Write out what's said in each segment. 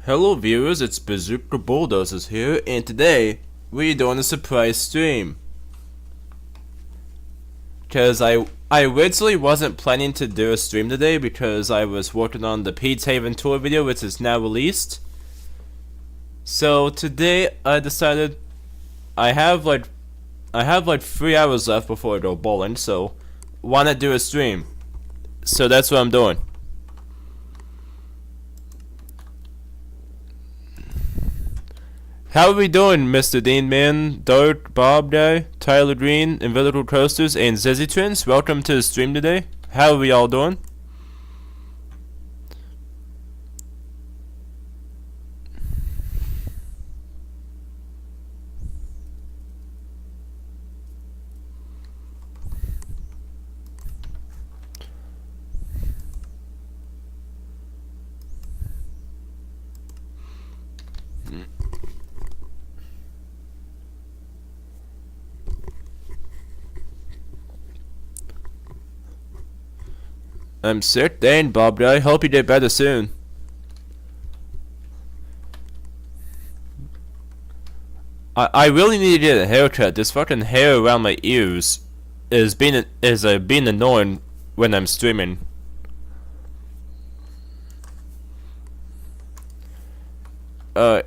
Hello viewers, it's xBqzooka here, and today we're doing a surprise stream. Cause I originally wasn't planning to do a stream today because I was working on the Pete's Haven tour video, which is now released. So today I decided I have like 3 hours left before I go bowling, so why not do a stream? So that's what I'm doing. How are we doing, Mr. Dean Man, Dark, Bob Guy, Tyler Green, Invisible Coasters, and Zizzy Twins? Welcome to the stream today. How are we all doing? I'm sick, Dane, Bob Guy. Hope you get better soon. I really need to get a haircut. This fucking hair around my ears is being annoying when I'm streaming. Now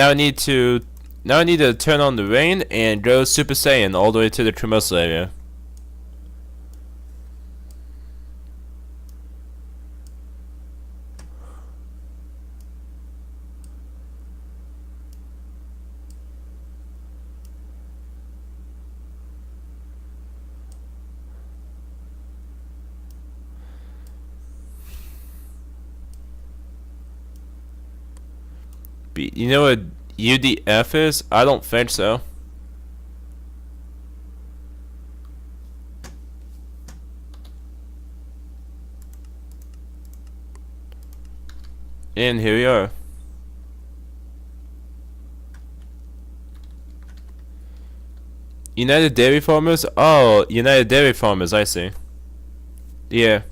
I need to turn on the rain and go Super Saiyan all the way to the commercial area. You know what UDF is? I don't think so. And here we are. United Dairy Farmers? Oh, United Dairy Farmers, I see. Yeah.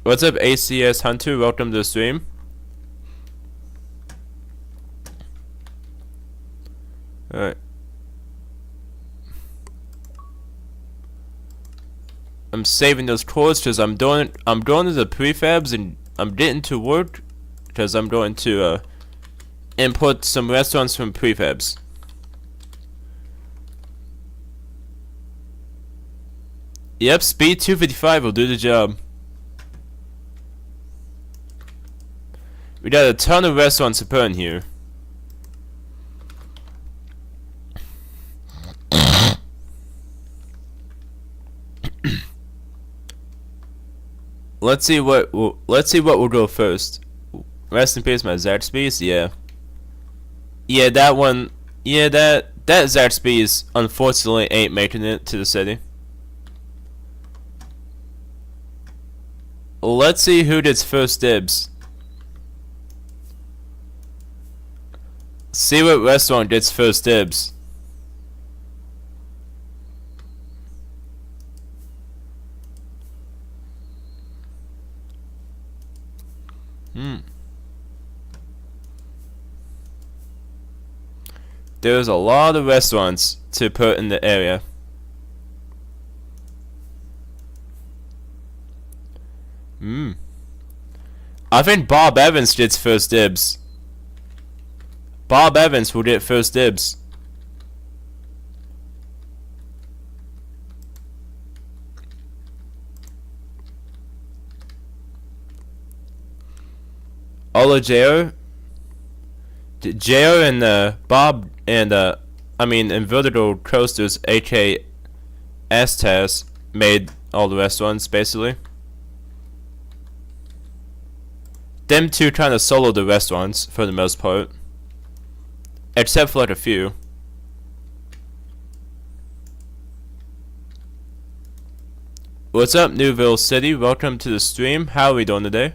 What's up, ACS Hunter? Welcome to the stream. Alright. I'm saving those cores because I'm going to the prefabs and I'm getting to work because I'm going to import some restaurants from prefabs. Yep, speed 255 will do the job. We got a ton of restaurants to put in here. Let's see what will go first. Rest in peace, my xBqzooka. Yeah, that one. Yeah, that xBqzooka unfortunately ain't making it to the city. Let's see who gets first dibs. See what restaurant gets first dibs. There's a lot of restaurants to put in the area. I think Bob Evans gets first dibs. Bob Evans will get first dibs. Olajeo and Bob and Invisible Coasters, aka S-Taz, made all the restaurants basically. Them two kind of solo the restaurants for the most part, except for like a few. What's up, Newville City? Welcome to the stream. How are we doing today?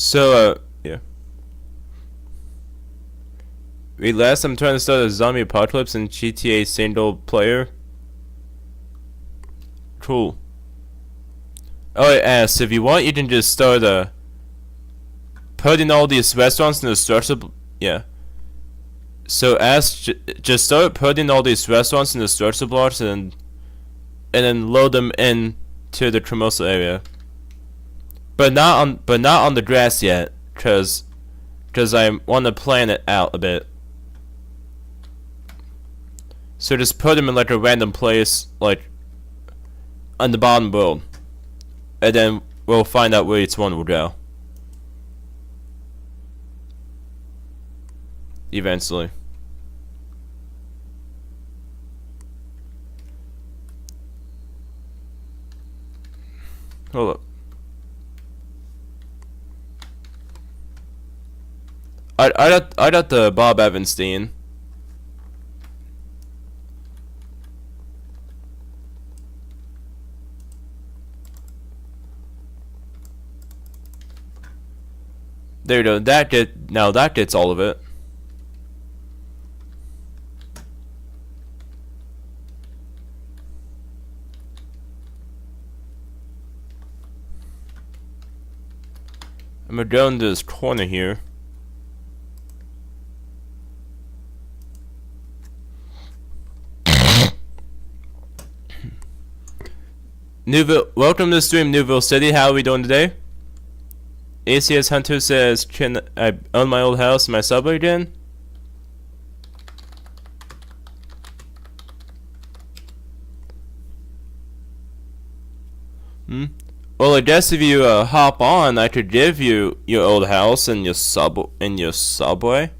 So, yeah. Last I'm trying to start a zombie apocalypse in GTA single player. Cool. Oh, it asks, if you want, you can just start putting all these restaurants in the structure. Yeah. So just start putting all these restaurants in the structure blocks and then load them in to the commercial area. But not on the grass yet, cause I want to plan it out a bit. So just put them in like a random place, like on the bottom world, and then we'll find out where each one will go. Eventually. Hold up. I got the Bob Evanstein. There you go. That gets all of it. I'm gonna go into this corner here. Welcome to the stream, Newville City. How are we doing today? ACS Hunter says, can I own my old house and my subway again? Well, I guess if you hop on, I could give you your old house and your subway.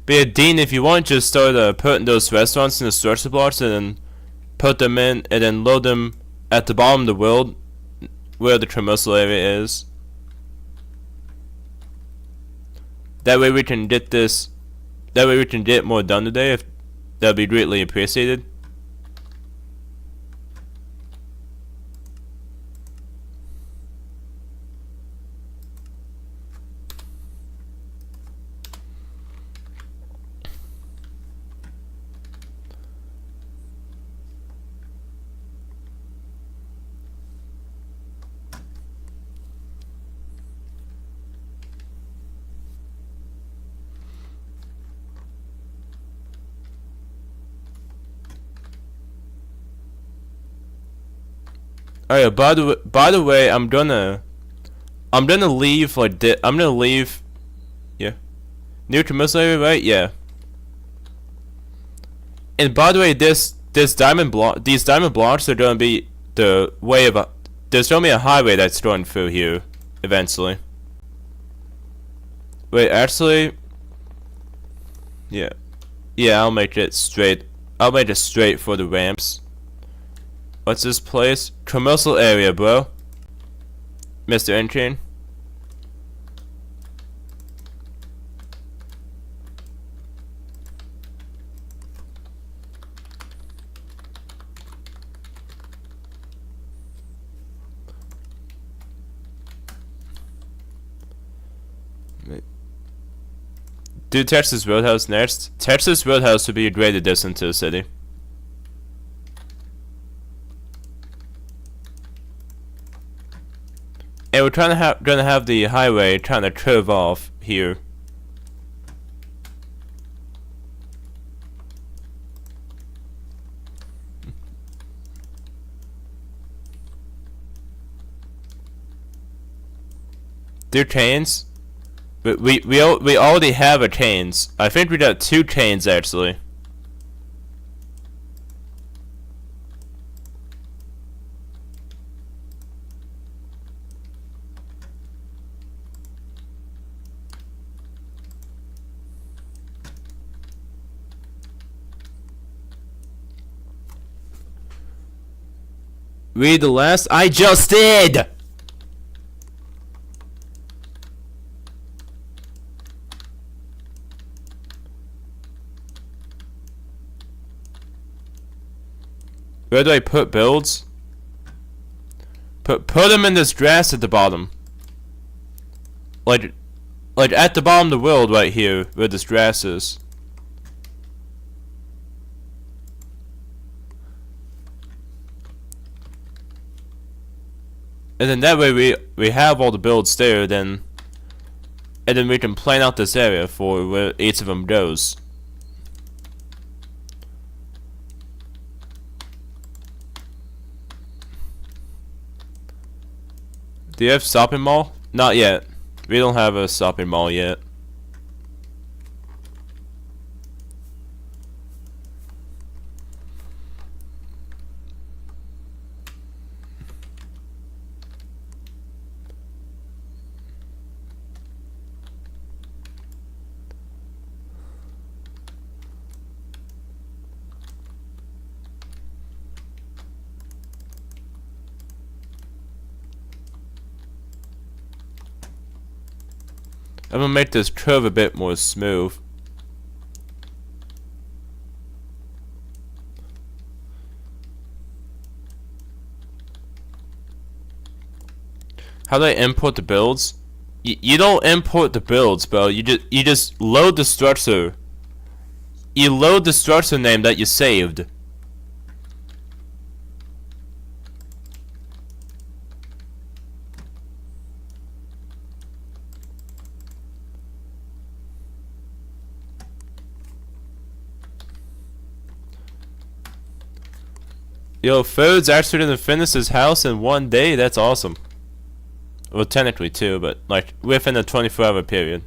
But yeah, Dean, if you want, just start putting those restaurants in the structure blocks and then put them in and then load them at the bottom of the world where the commercial area is. That way we can get this. That way we can get more done today. If that'd be greatly appreciated. Oh yeah, by the way, I'm gonna leave like this. I'm gonna leave. Yeah, new commercial area, right? Yeah. And by the way, these diamond blocks are gonna be the way of there's gonna be a highway that's going through here eventually. Wait, actually, yeah, I'll make it straight. I'll make it straight for the ramps. What's this place? Commercial area, bro. Mr. Enchain. Do Texas Roadhouse next. Texas Roadhouse would be a great addition to the city. And we're gonna have the highway trying to curve off here. They're chains, but we already have a chains. I think we got 2 chains actually. Read the last. I just did! Where do I put builds? Put them in this grass at the bottom. Like at the bottom of the world right here, where this grass is. And then that way we have all the builds there, and then we can plan out this area for where each of them goes. Do you have shopping mall? Not yet. We don't have a shopping mall yet. I'm gonna make this curve a bit more smooth. How do I import the builds? You don't import the builds, bro. You just load the structure. You load the structure name that you saved. Yo, Food's actually gonna finish his house in 1 day? That's awesome. Well, technically 2, but like within a 24-hour period.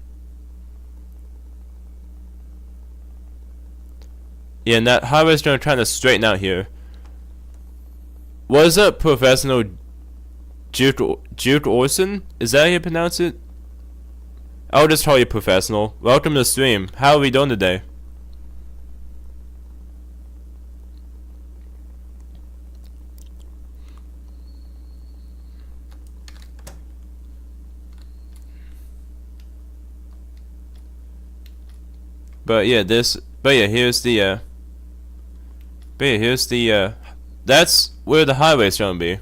Yeah, and that highway's gonna try to straighten out here. What is up, Professional Juke Orson? Is that how you pronounce it? I'll just call you Professional. Welcome to the stream. How are we doing today? But yeah, here's the that's where the highway's gonna be.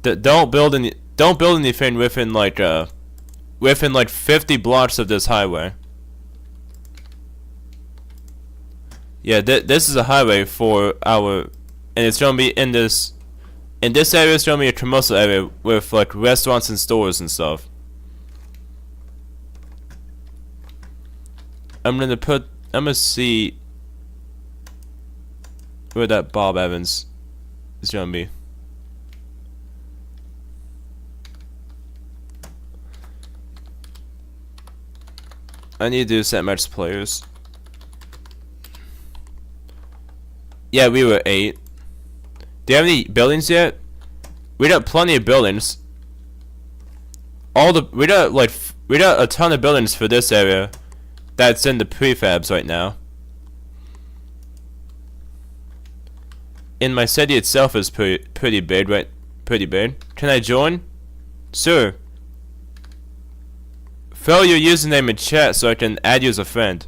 Don't build anything within like 50 blocks of this highway. Yeah, this is a highway for our, and it's gonna be in this area. It's gonna be a commercial area with like restaurants and stores and stuff. I'm gonna see where that Bob Evans is gonna be. I need to do set match players. Yeah, we were 8. Do you have any buildings yet? We got plenty of buildings. We got a ton of buildings for this area. That's in the prefabs right now. And my city itself is pretty big, right? Pretty big. Can I join? Sure. Throw your username in chat so I can add you as a friend.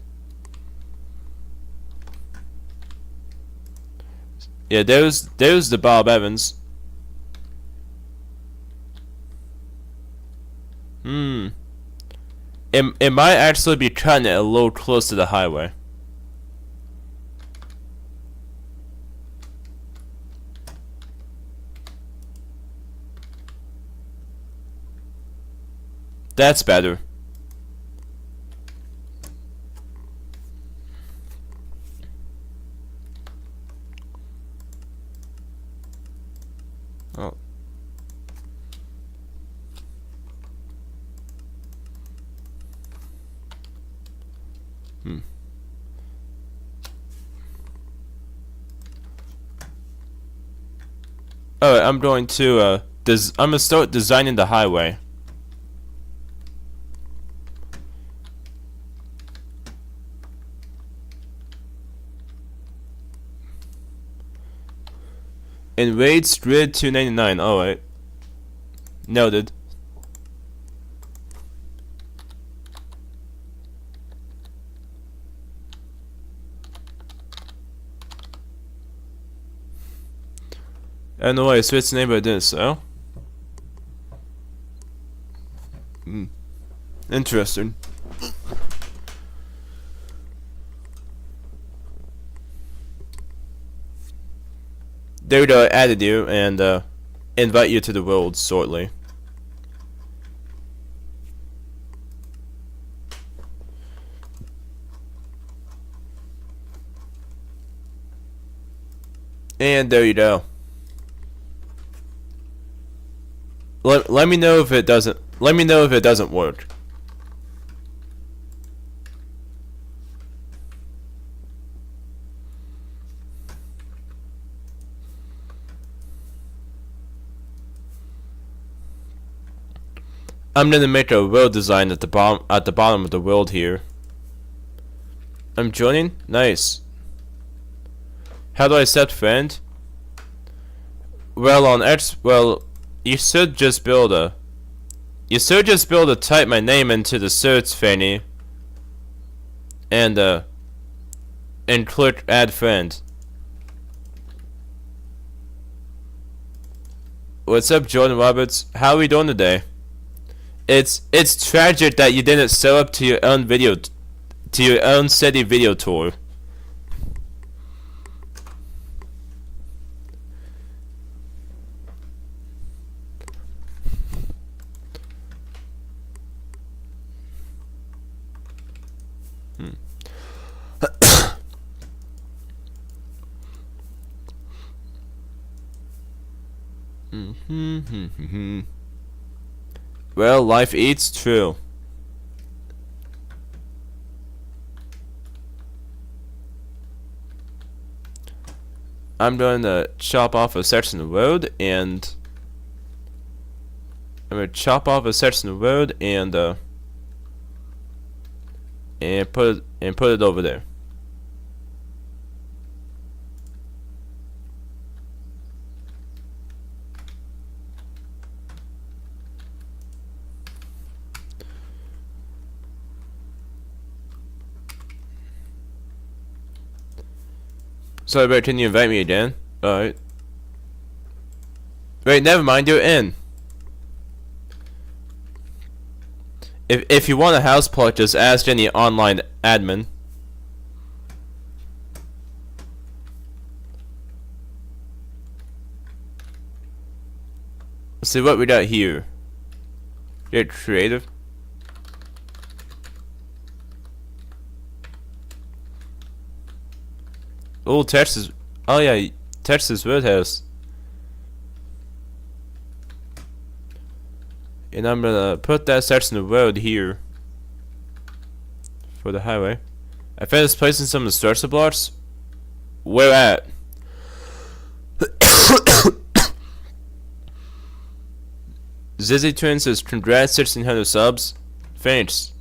Yeah, there's the Bob Evans. It might actually be cutting it a little close to the highway. That's better. Oh. Alright, I'm going to I'm gonna start designing the highway. And rates grid 299. Alright. Noted. don't know why I switched the name, but I didn't, so. Interesting. There we go, I added you and invite you to the world shortly. And there you go. Let me know if it doesn't. Let me know if it doesn't work. I'm gonna make a world design at the bottom of the world here. I'm joining. Nice. How do I accept friend? Well, on X, well, you should just build a. You should just be able to type my name into the search thingy, and click add friend. What's up, Jordan Roberts? How are we doing today? It's tragic that you didn't show up to your own city video tour. Well, life eats true. I'm going to chop off a section of road and I'm gonna chop off a section of road and put it over there. Sorry, but can you invite me again? Alright. Wait, never mind, you're in. If you want a house plot, just ask any online admin. Let's see what we got here. Get creative. Oh, Texas. Oh yeah, Texas Roadhouse. And I'm gonna put that section of road here for the highway. I finished placing some of the structure blocks. Where at? Zizzy Twin says, congrats, 1600 subs. Thanks.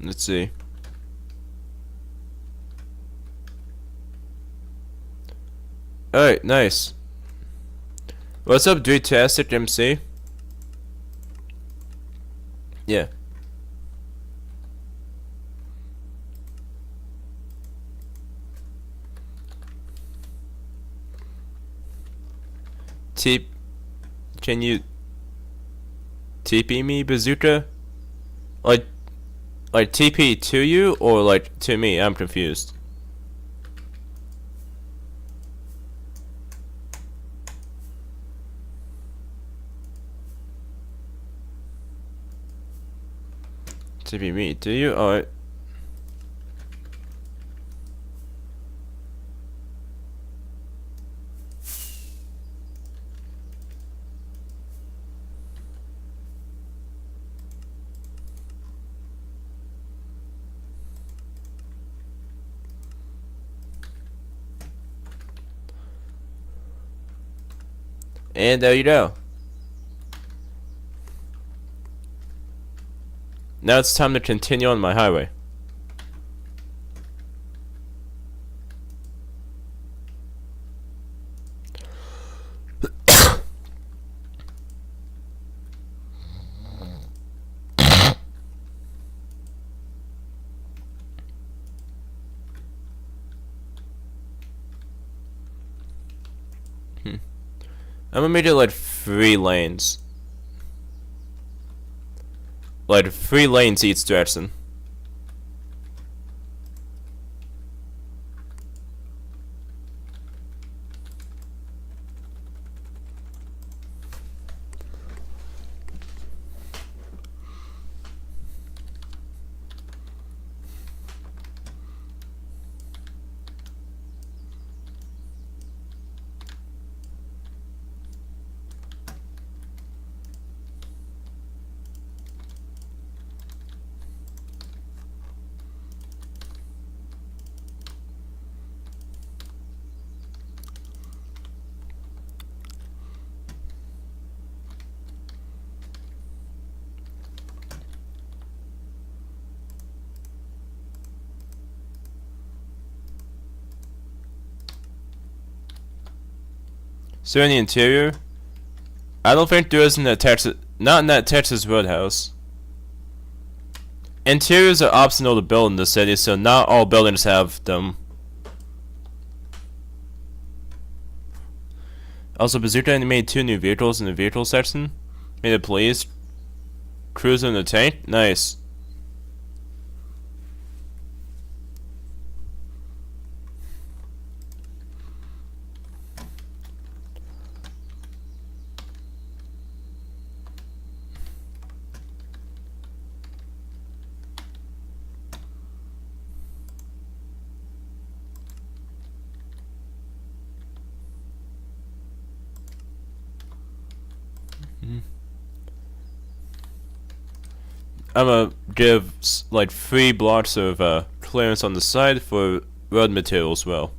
Let's see. Alright, nice. What's up, Dretastic MC? Yeah. Can you TP me, Bazooka? Like TP to you or like to me? I'm confused. TP me, do you? Alright. And there you go. Now it's time to continue on my highway. I'm gonna make it like 3 lanes. Like 3 lanes each direction. So in the interior, I don't think there is in the Texas, not in that Texas Roadhouse. Interiors are optional to build in the city, so not all buildings have them. Also, Bazooka made 2 new vehicles in the vehicle section. Made a police cruiser in the tank. Nice. I'm gonna give like 3 blocks of clearance on the side for road material as well.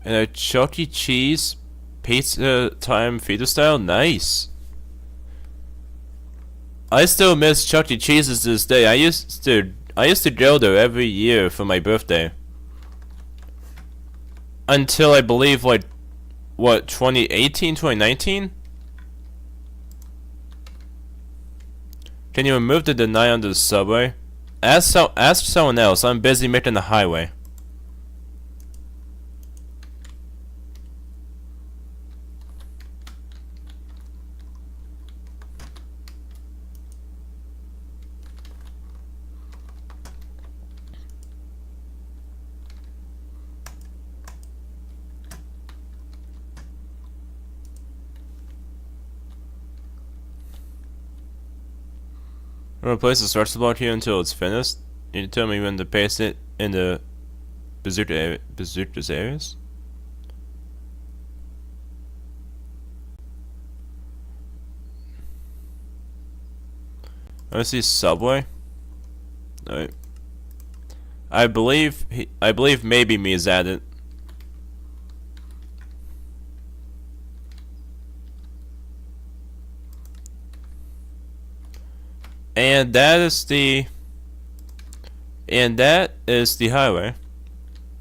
And a Chuck E. Cheese pizza time feeder style? Nice. I still miss Chuck E. Cheese's to this day. I used to go there every year for my birthday. Until I believe like what, 2018, 2019? Can you remove the deny on the subway? Ask someone else. I'm busy making the highway. I'm gonna place the structure block here until it's finished. You tell me when to paste it in the bazooka's areas. I see subway. Alright. I believe maybe me is at it. And that is the highway.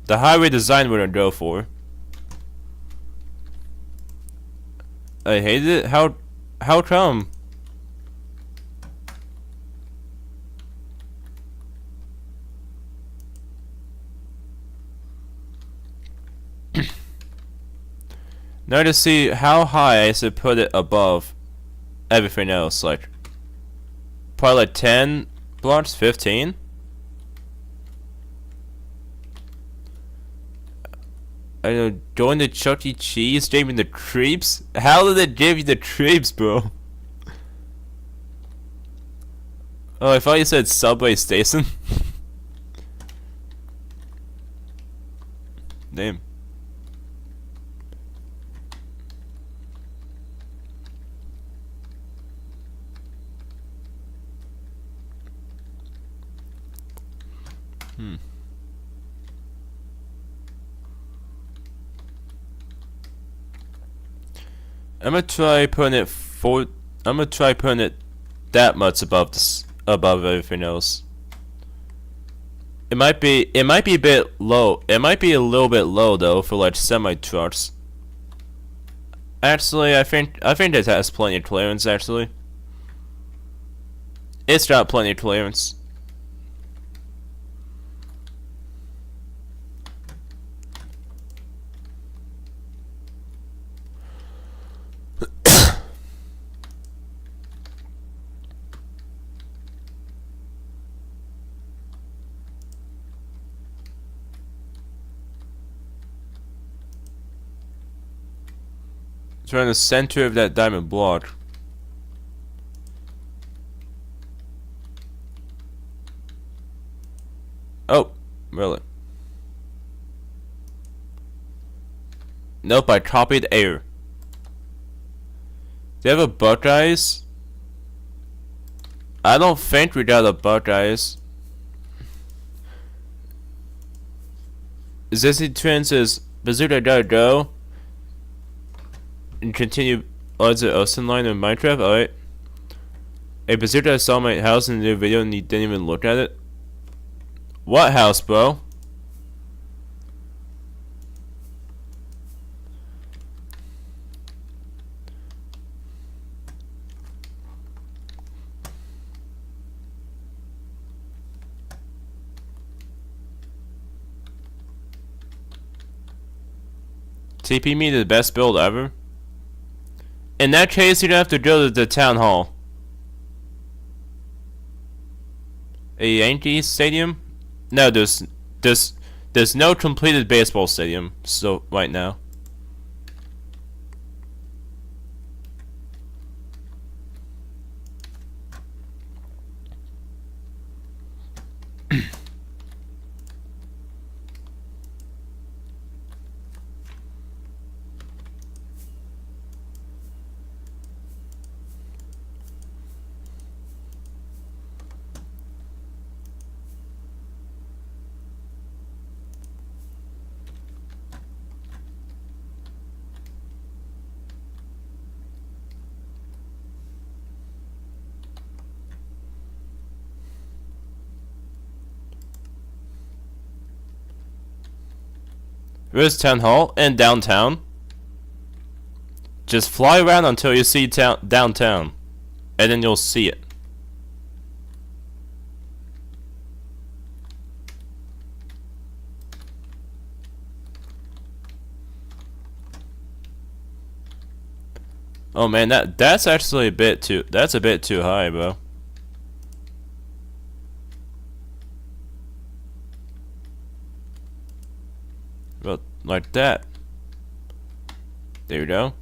The highway design we're gonna go for. I hate it. How come? Now to see how high I should put it above everything else, like probably like 10 blocks, 15. I don't know, going to Chuck E. Cheese gave me the creeps? How did it give you the creeps, bro? Oh, I thought you said subway station. Damn. I'm gonna try putting it that much above everything else. It might be a bit low. It might be a little bit low though for like semi trucks. Actually, I think it has plenty of clearance. Actually, it's got plenty of clearance. It's right in the center of that diamond block. Oh, really? Nope, I copied error. Do you have a Buckeyes? I don't think we got a Buckeyes. Zesty Twin says, xBqzooka gotta go. And continue odds at Austin line in Minecraft? Alright. Hey, xBqzooka, I saw my house in the new video and you didn't even look at it. What house, bro? TP me the best build ever? In that case, you're gonna have to go to the town hall. A Yankees stadium? No, there's no completed baseball stadium. So right now. Where's town hall? In downtown. Just fly around until you see downtown, and then you'll see it. Oh man, that's actually a bit too high, bro. Well, like that. There you go.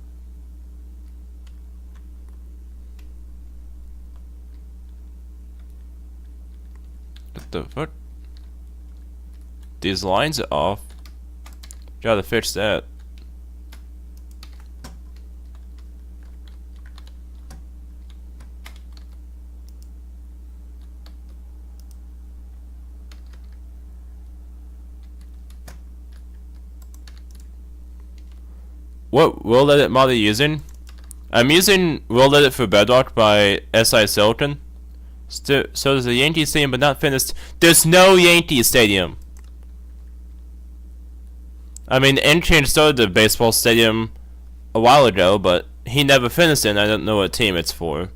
What the fuck? These lines are off. Gotta fix that. What world edit mod are you using? I'm using world edit for Bedrock by xBqzooka. So there's a Yankee Stadium, but not finished. There's no Yankee Stadium. I mean, Enchain started the baseball stadium a while ago, but he never finished it, and I don't know what team it's for.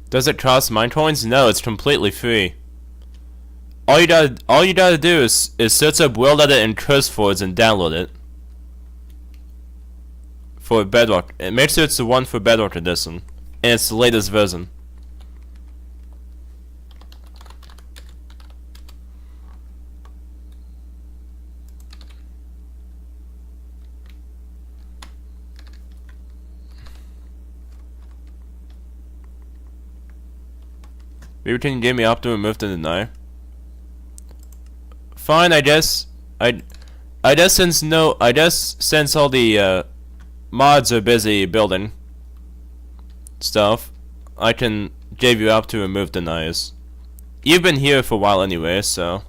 Does it cost Minecoins? No, it's completely free. All you gotta do is search up World Edit and CurseForge and download it. For Bedrock. And make sure it's the one for Bedrock Edition. And it's the latest version. Maybe can you give me optimal move to deny? Fine, I guess. I guess since all the mods are busy building stuff, I can give you up to remove denies. You've been here for a while anyway, so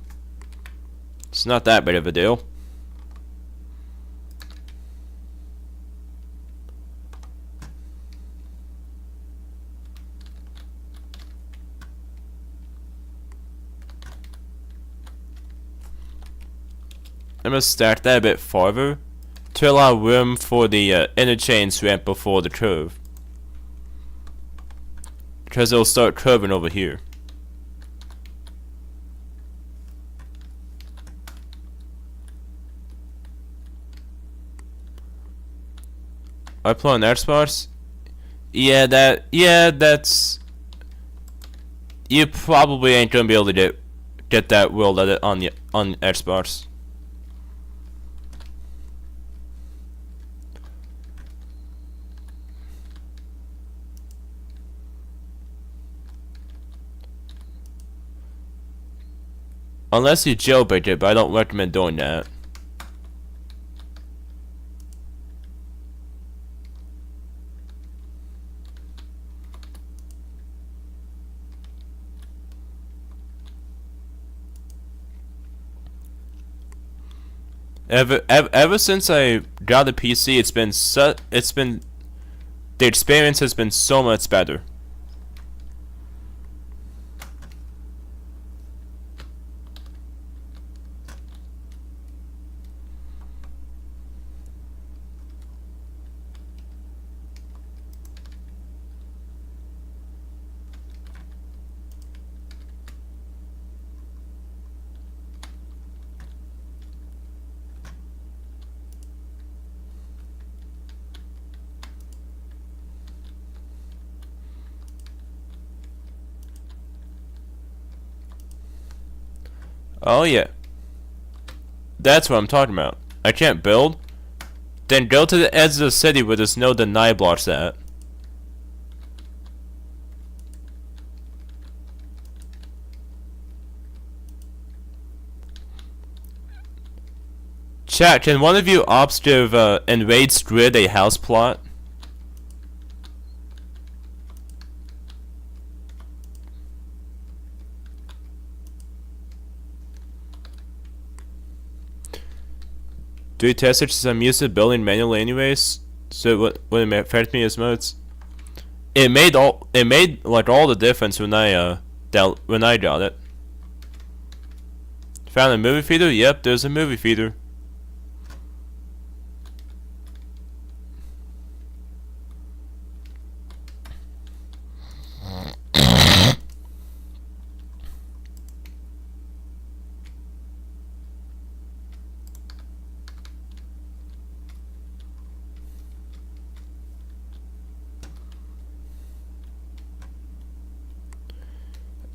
it's not that big of a deal. I'm gonna stack that a bit farther to allow room for the interchange ramp before the curve, because it'll start curving over here. I play on Xbox? Yeah, that's... You probably ain't gonna be able to get that world edit on Xbox. Unless you jailbreak it, but I don't recommend doing that. Ever since I got a PC, the experience has been so much better. Oh yeah. That's what I'm talking about. I can't build? Then go to the edge of the city where there's no deny blocks at. Chat, can one of you ops give Enraged Grid a house plot? Do you test it since I'm used to building manually anyways? So it wouldn't affect me as much. It made like all the difference when I got it. Found a movie theater? Yep, there's a movie theater.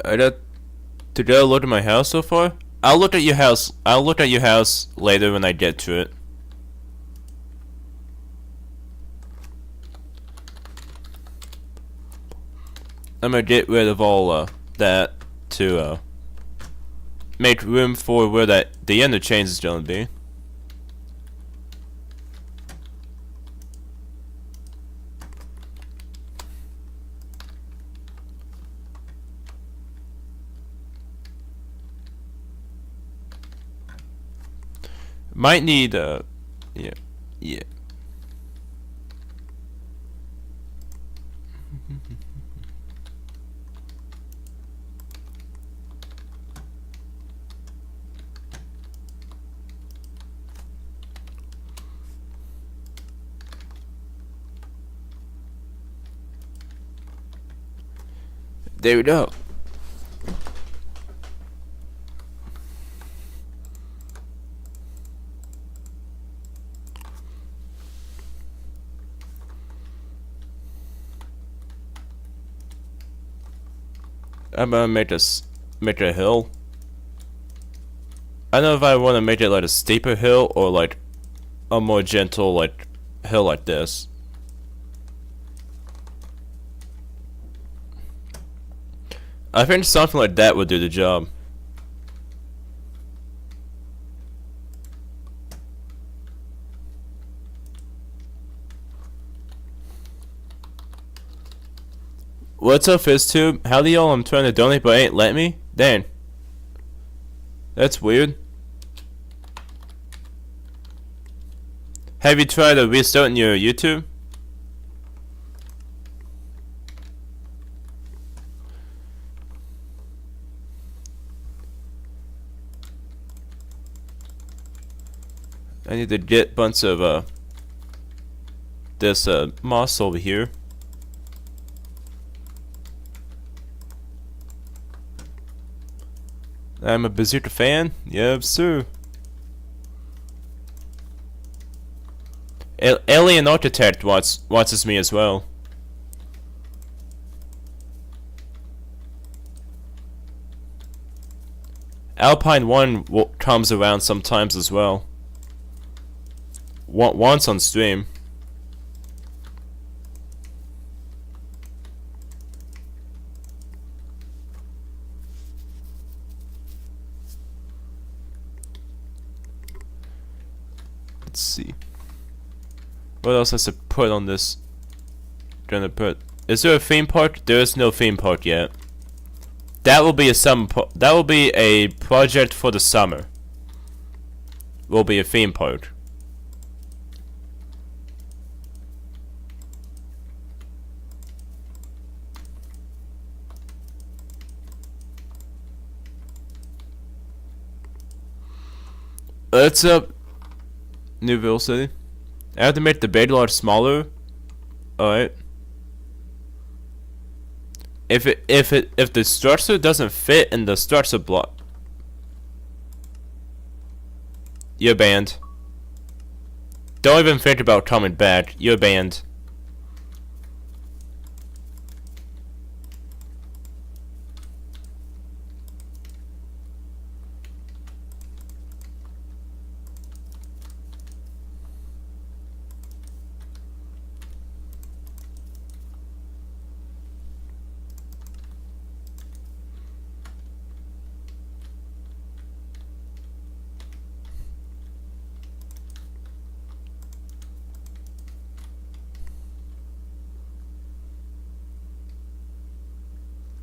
I got to go look at my house so far. I'll look at your house. I'll look at your house later when I get to it. I'm gonna get rid of all that to make room for where the interchange is gonna be. Might need yeah. There we go. I'm gonna make a hill. I don't know if I want to make it like a steeper hill or like a more gentle like hill like this. I think something like that would do the job. What's up, FizzTube? Howdy y'all, I'm trying to donate but ain't let me? Dang. That's weird. Have you tried restarting your YouTube? I need to get a bunch of this moss over here. I'm a Bazooka fan. Yep, sir. Alien Architect watches me as well. Alpine 1 comes around sometimes as well. Once on stream. Let's see. What else has to put on this? Gonna put. Is there a theme park? There is no theme park yet. That will be that will be a project for the summer. Will be a theme park. What's up, Newville City? I have to make the bedrock smaller. Alright. If the structure doesn't fit in the structure block, you're banned. Don't even think about coming back. You're banned.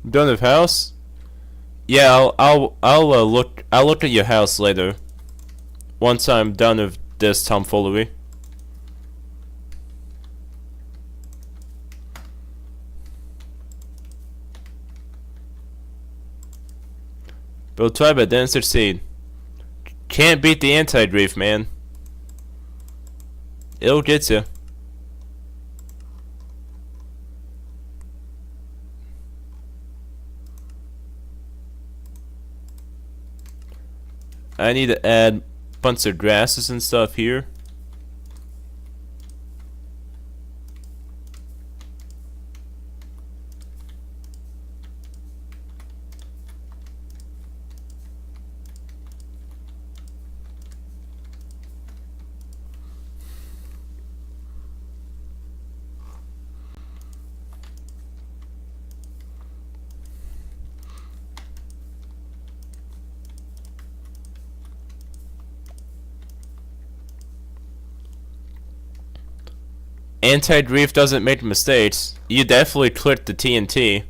Done with house? Yeah, I'll look at your house later. Once I'm done with this tomfoolery. But try but didn't succeed. Can't beat the anti-grief, man. It'll get you. I need to add a bunch of grasses and stuff here. Anti-grief doesn't make mistakes. You definitely clicked the TNT.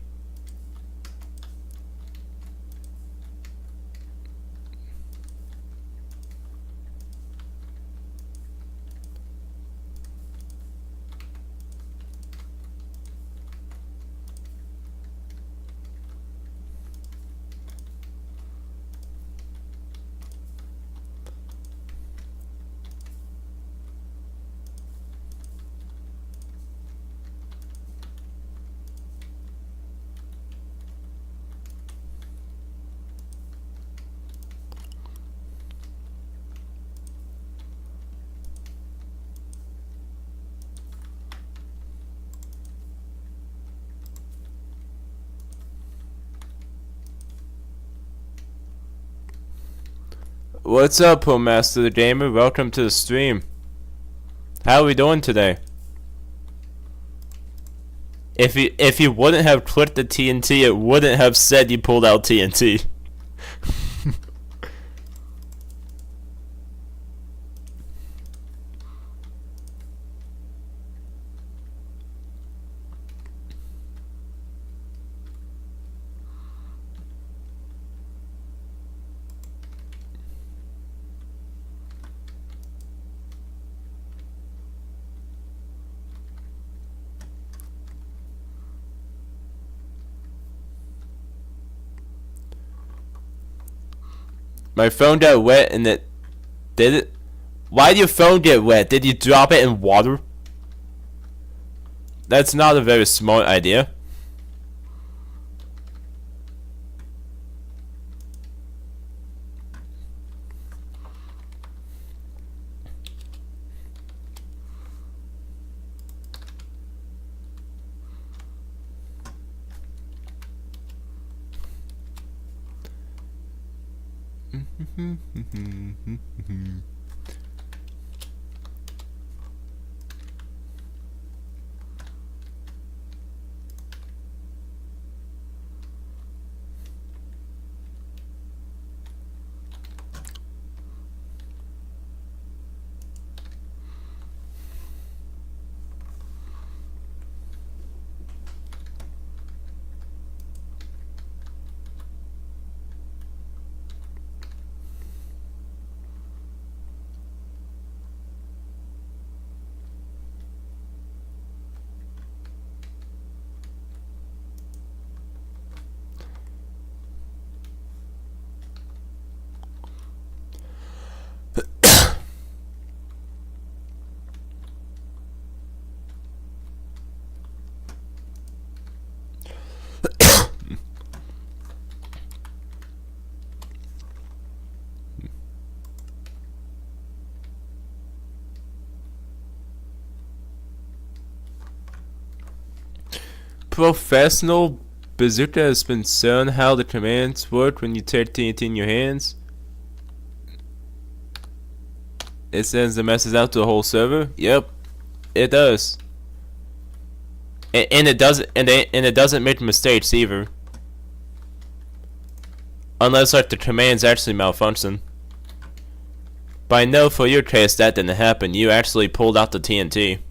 What's up, Pro Master the Gamer? Welcome to the stream. How are we doing today? If you wouldn't have clicked the TNT, it wouldn't have said you pulled out TNT. My phone got wet and it did it. Why did your phone get wet? Did you drop it in water? That's not a very smart idea. Professional Bazooka has been shown how the commands work when you take TNT in your hands. It sends the message out to the whole server. Yep, it does. And it doesn't and it doesn't make mistakes either. Unless like the commands actually malfunction. But I know for your case that didn't happen. You actually pulled out the TNT.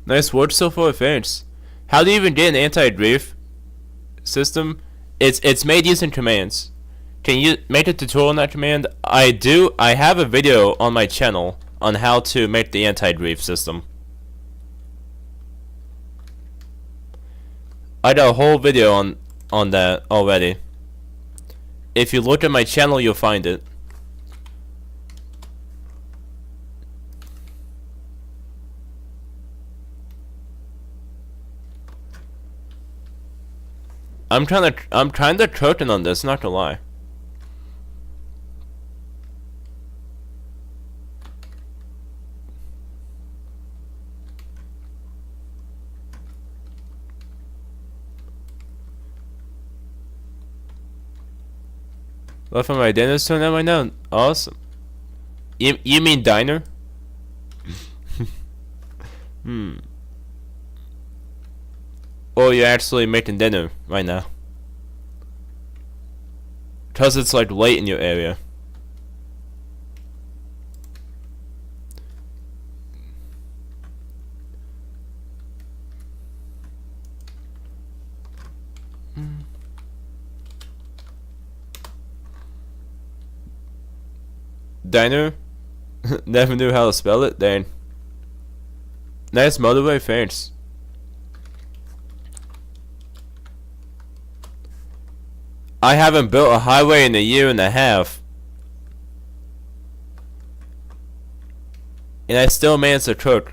Nice work so far, thanks. How do you even get an anti-grief system? It's made using commands. Can you make a tutorial on that command? I do. I have a video on my channel on how to make the anti-grief system. I got a whole video on that already. If you look at my channel, you'll find it. I'm kinda cooking on this, not gonna lie. Left on my dentist tone am I now? Awesome. You mean diner? Or you're actually making dinner right now? Cause it's like late in your area. Diner? Never knew how to spell it? Dang. Nice motorway, thanks. I haven't built a highway in a year and a half. and I still managed to cook.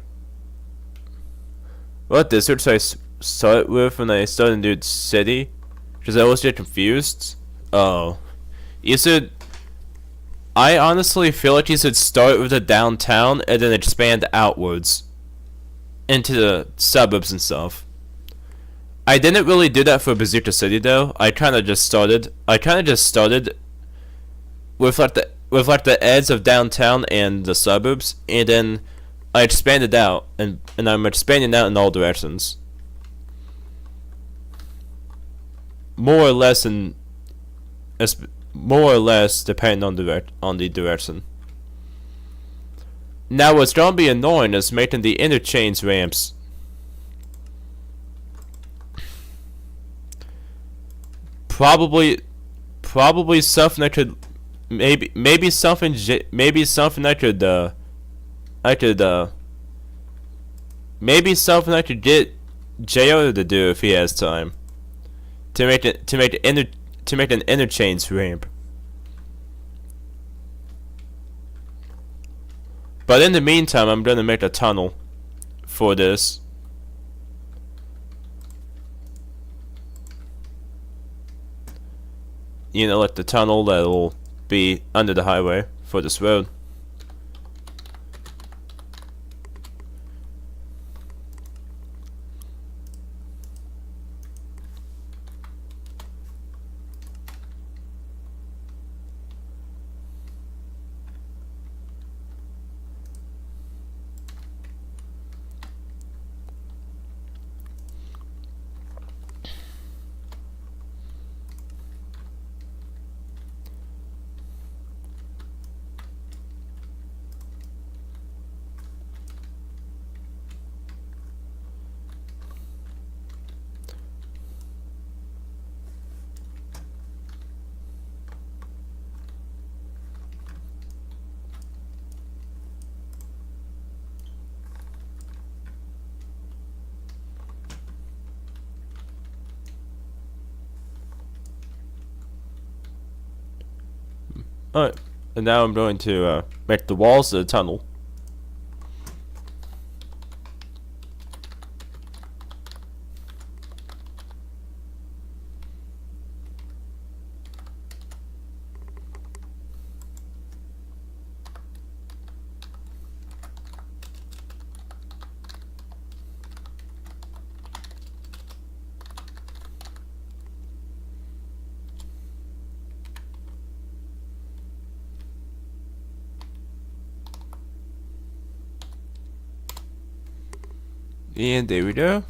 What district should I start with when I start a new city? Because I always get confused. Oh. You should... I honestly feel like you should start with the downtown and then expand outwards into the suburbs and stuff. I didn't really do that for Bazooka City though. I kind of just started with like the edge of downtown and the suburbs, and then I expanded out, and I'm expanding out in all directions. More or less depending on the direction. Now what's gonna be annoying is making the interchange ramps. Probably something I could maybe something I could get JO to do if he has time to make an interchange ramp. But in the meantime, I'm gonna make a tunnel for this. You know, like the tunnel that will be under the highway for this road. Alright, and now I'm going to make the walls of the tunnel. And there we go.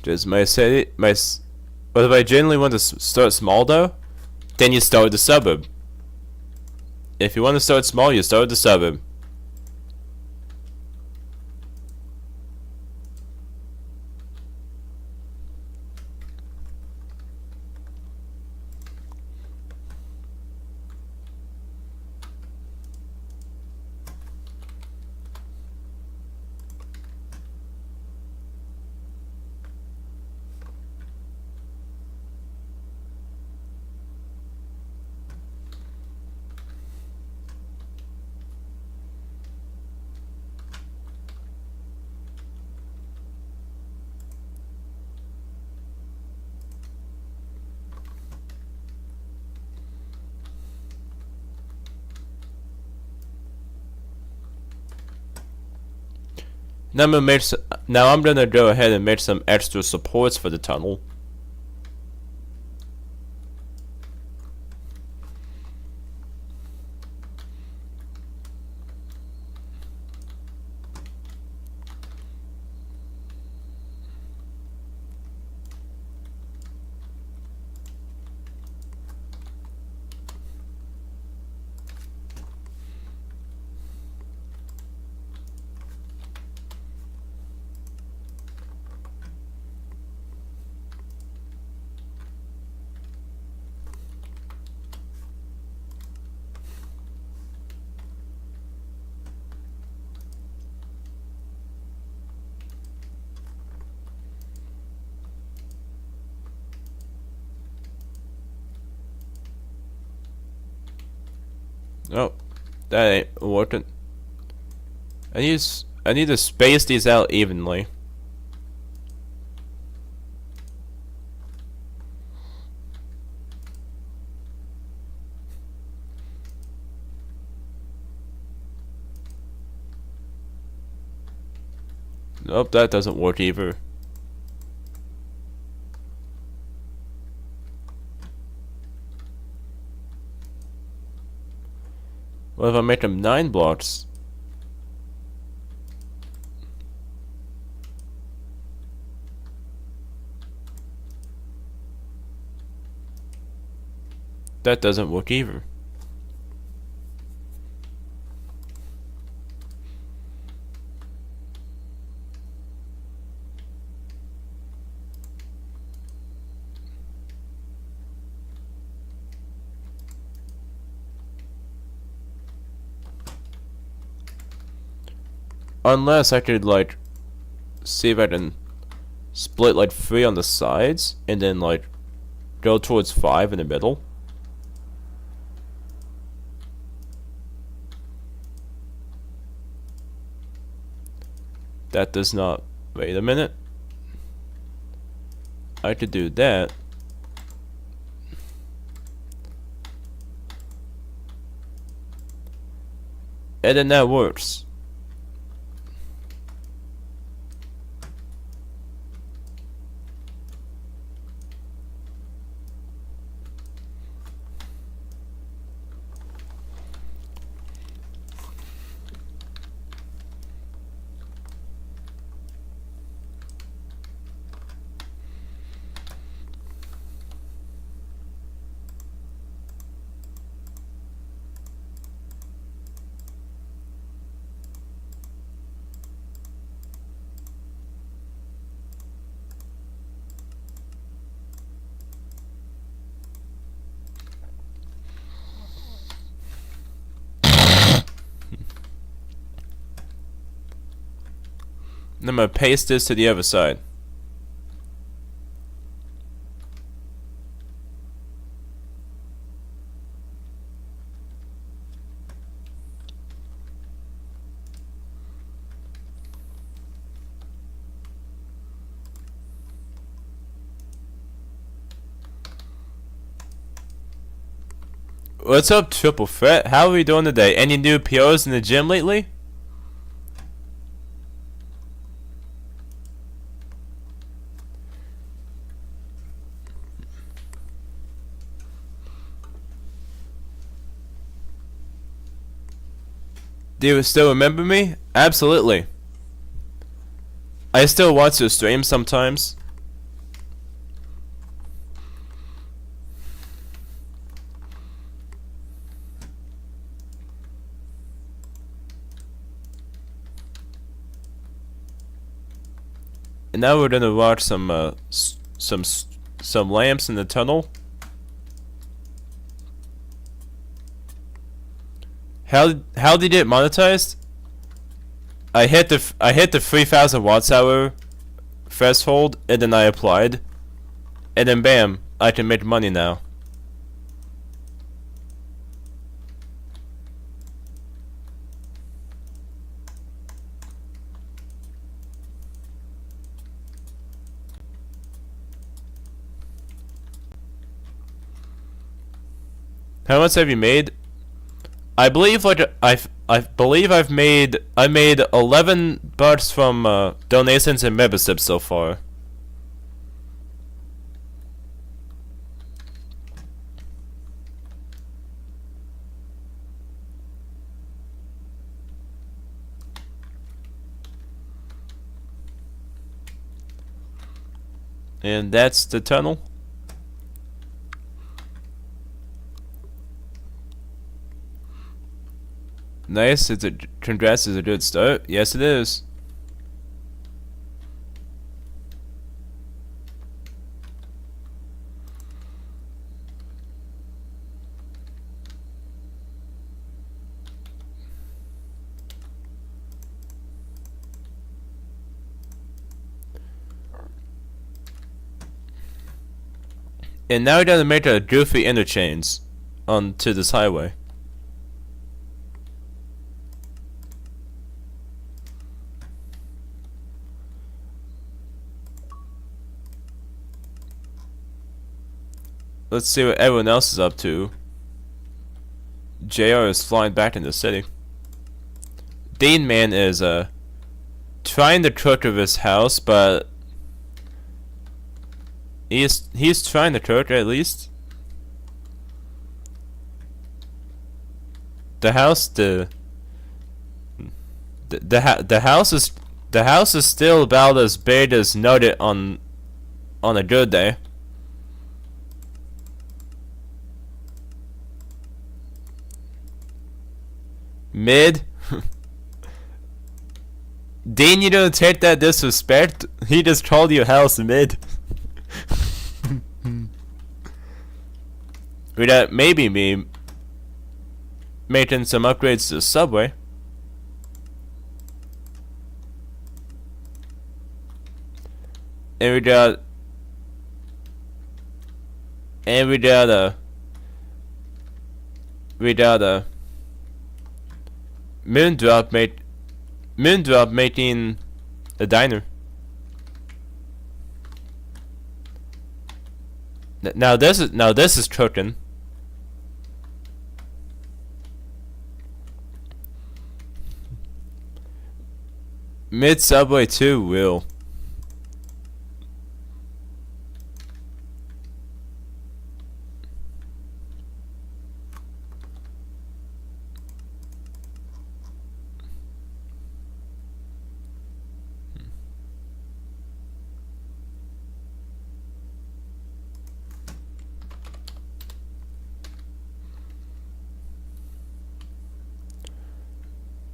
Just but if I generally want to start small though, then you start with the suburb. If you want to start small, you start with the suburb. Now I'm gonna go ahead and make some extra supports for the tunnel. Oh, that ain't working. I need to space these out evenly. Nope, that doesn't work either. What if I make them 9 blocks? That doesn't work either. Unless I could like see if I can split like 3 on the sides and then like go towards 5 in the middle. That does not. Wait a minute. I could do that. And then that works. And I'm gonna paste this to the other side. What's up, Triple Threat? How are we doing today? Any new POs in the gym lately? Do you still remember me? Absolutely. I still watch your stream sometimes. And now we're gonna watch some lamps in the tunnel. How did it get monetized? I hit the 3,000 watts hour threshold, and then I applied, and then bam, I can make money now. How much have you made? I believe I made $11 from donations and memberships so far. And that's the tunnel. Nice. Congrats is a good start. Yes, it is. And now we gotta make a goofy interchange onto this highway. let's see what everyone else is up to. JR is flying back in the city. Dean Man is trying to cook of his house, but he's trying to cook at least. The house the house is still about as big as Nugget on a good day. Mid. Dean, you don't take that disrespect. He just called your house mid. Without maybe me making some upgrades to the subway. And we got Moondrop making a diner. Now this is cooking. Mid Subway 2 will.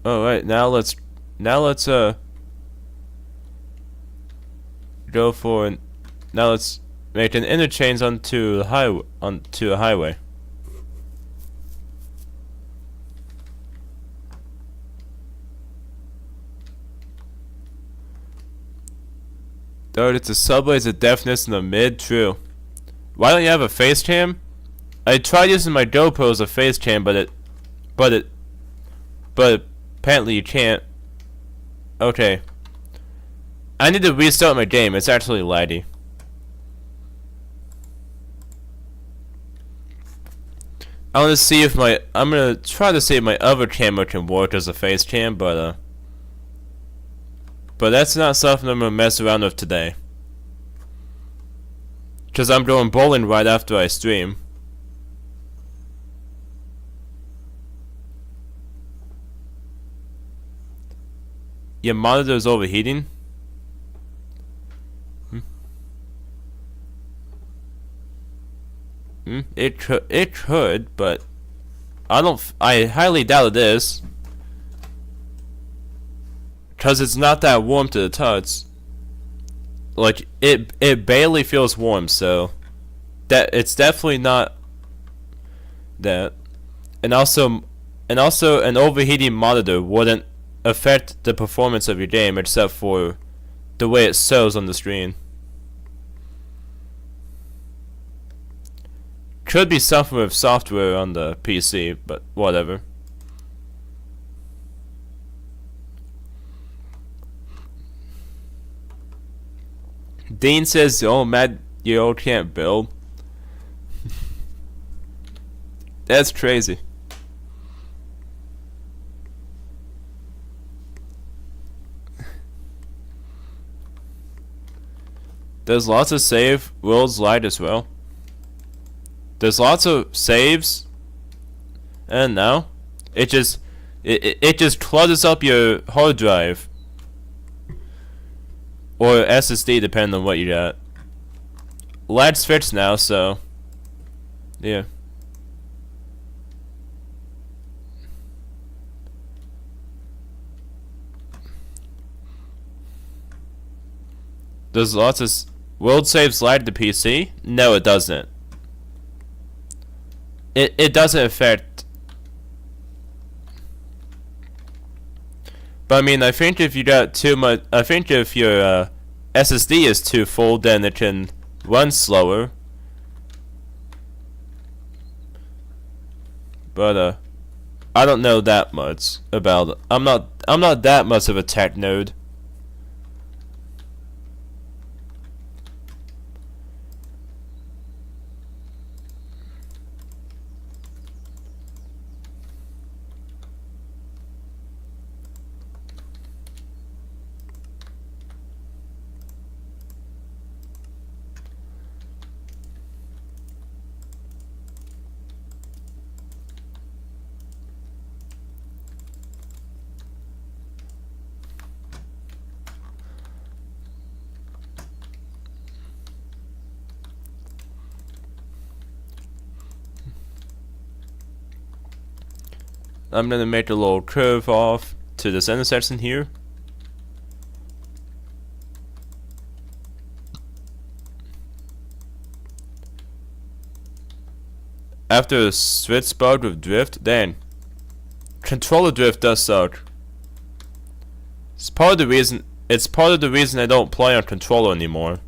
Alright, now let's go for now let's make an interchange onto a highway. Though it's a subway is a deafness in the mid, true. Why don't you have a face cam? I tried using my GoPro as a face cam, but apparently you can't. Okay. I need to restart my game. It's actually laggy. I want to see if I'm gonna try to see if my other camera can work as a face cam, but that's not something I'm gonna mess around with today. Cause I'm going bowling right after I stream. Your monitor is overheating. It could, but I highly doubt it is. Cause it's not that warm to the touch. Like it barely feels warm, so that it's definitely not that. And also an overheating monitor wouldn't affect the performance of your game except for the way it shows on the screen. Could be something with software on the PC, but whatever. Dean says, "Oh, Matt, you all can't build." That's crazy. There's lots of save worlds light as well. There's lots of saves, and now it just clutters up your hard drive or SSD depending on what you got. Lag's fixed now, so yeah. There's lots of world saves lag to PC. No, it doesn't. It doesn't affect. But I mean, I think if you got too much, I think if your SSD is too full, then it can run slower. But I don't know that much about it. I'm not that much of a tech nerd. I'm gonna make a little curve off to this intersection here. After a switch bug with drift, then controller drift does suck. It's part of the reason. It's part of the reason I don't play on controller anymore.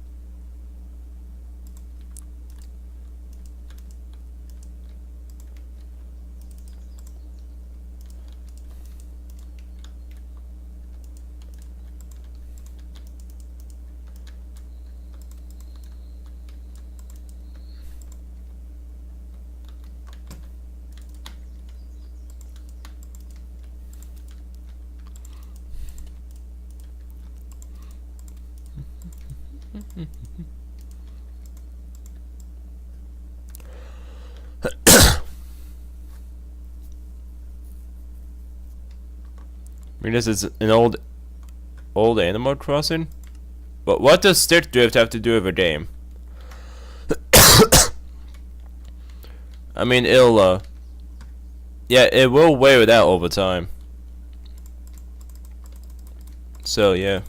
I mean, this is an old Animal Crossing. But what does stick drift have to do with a game? I mean, it'll yeah, it will wear it out over time. So yeah.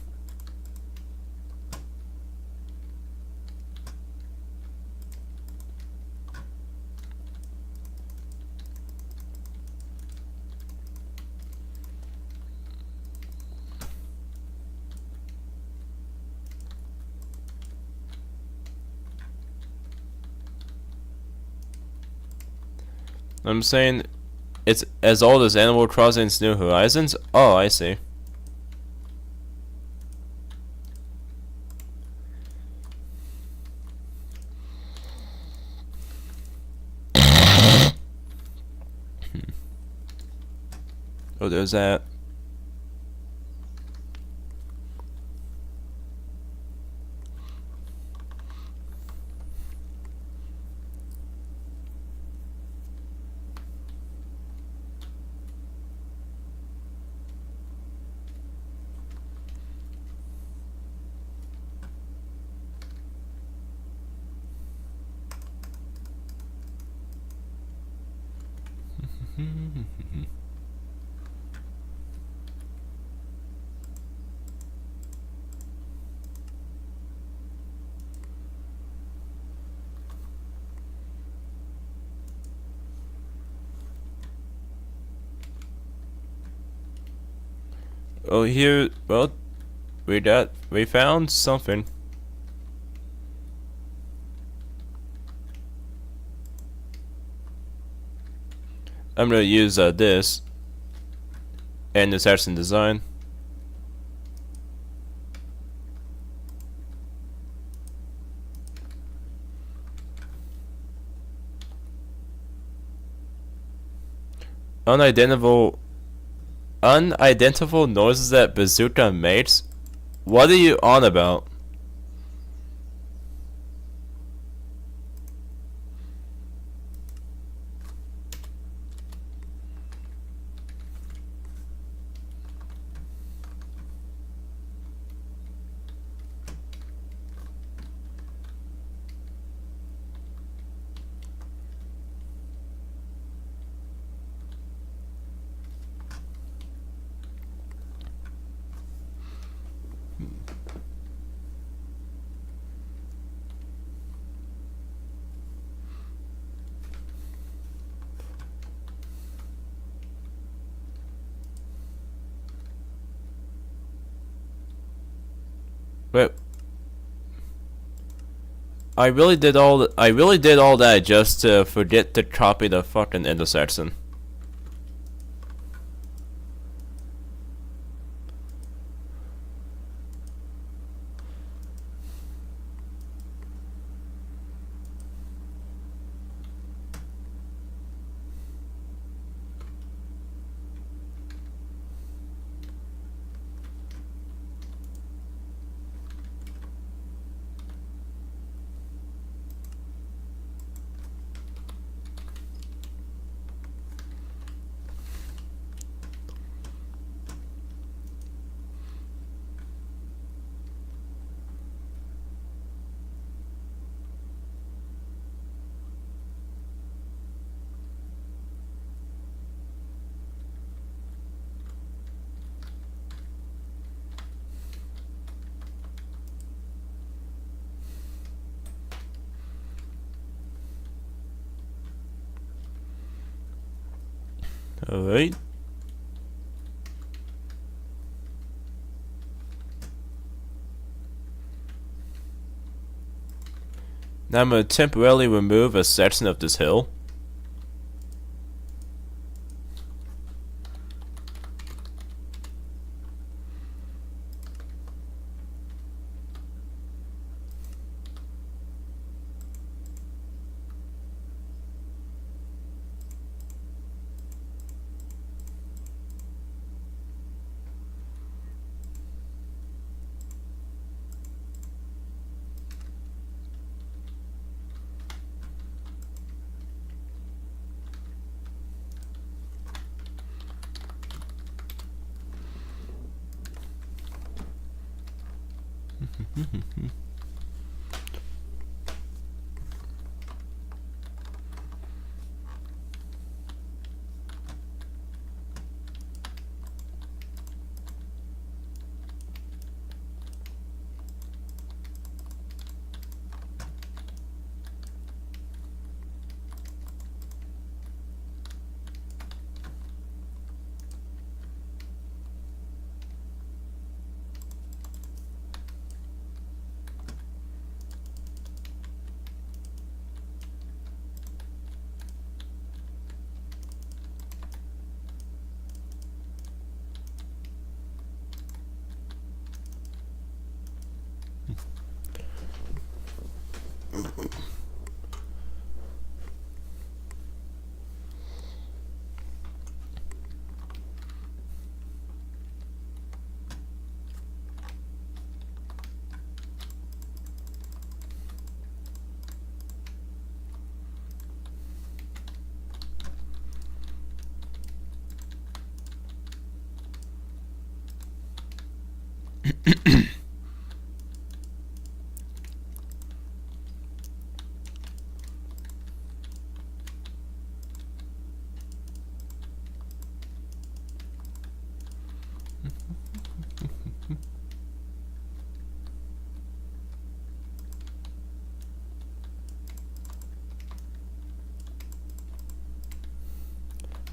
I'm saying it's as old as Animal Crossing's New Horizons? Oh, I see. Oh, there's that. Oh, here, well, we found something. I'm gonna use this and this arts and design. Unidentifiable noises that Bazooka makes? What are you on about? Wait. I really did all that just to forget to copy the fucking intersection. Alright. Now I'm going to temporarily remove a section of this hill.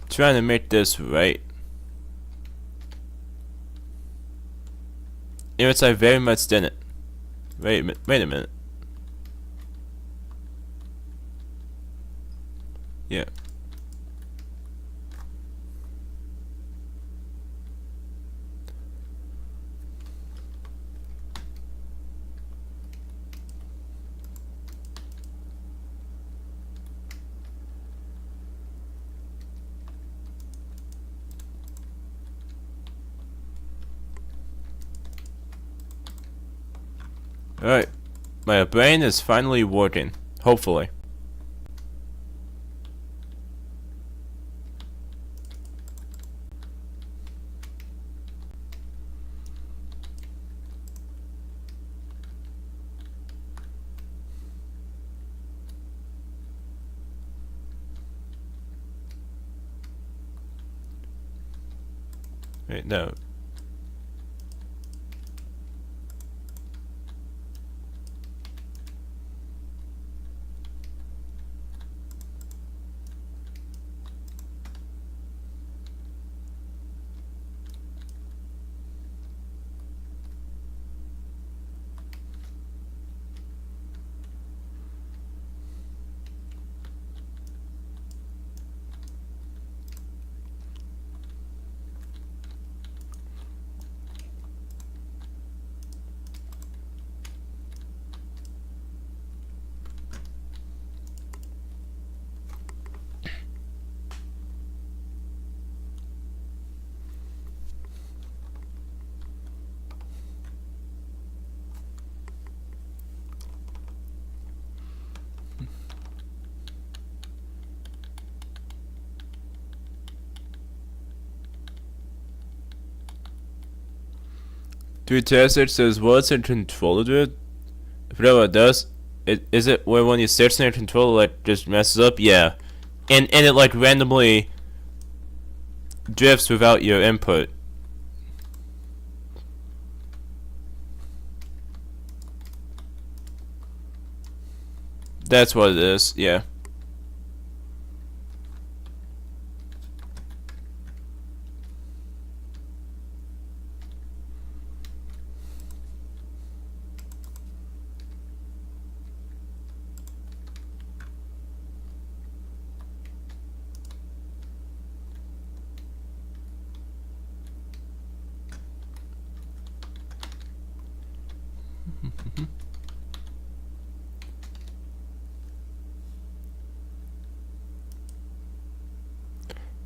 Trying to make this right. Anyways, I very much didn't. Wait a minute. Yeah. Alright. My brain is finally working. Hopefully. Wait, no. Do we test it says what's in controller do it? If that what it does, is it where when you search in your controller like just messes up? Yeah. And it like randomly drifts without your input. That's what it is, yeah.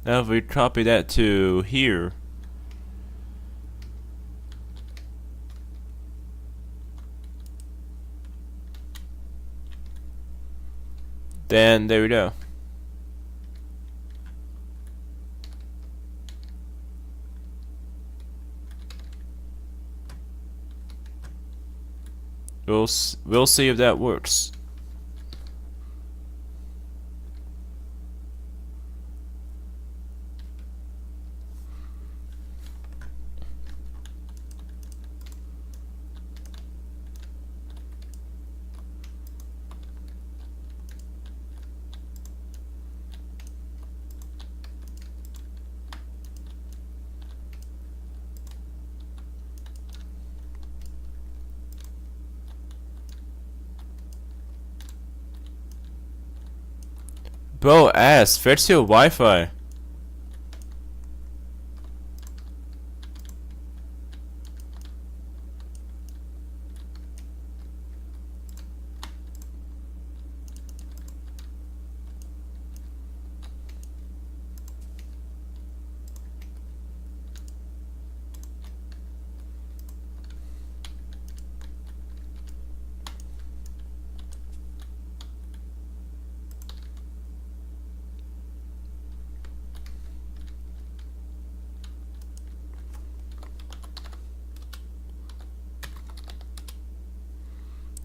Now if we copy that to here, then there we go. We'll see if that works. Bro, fix your Wi-Fi.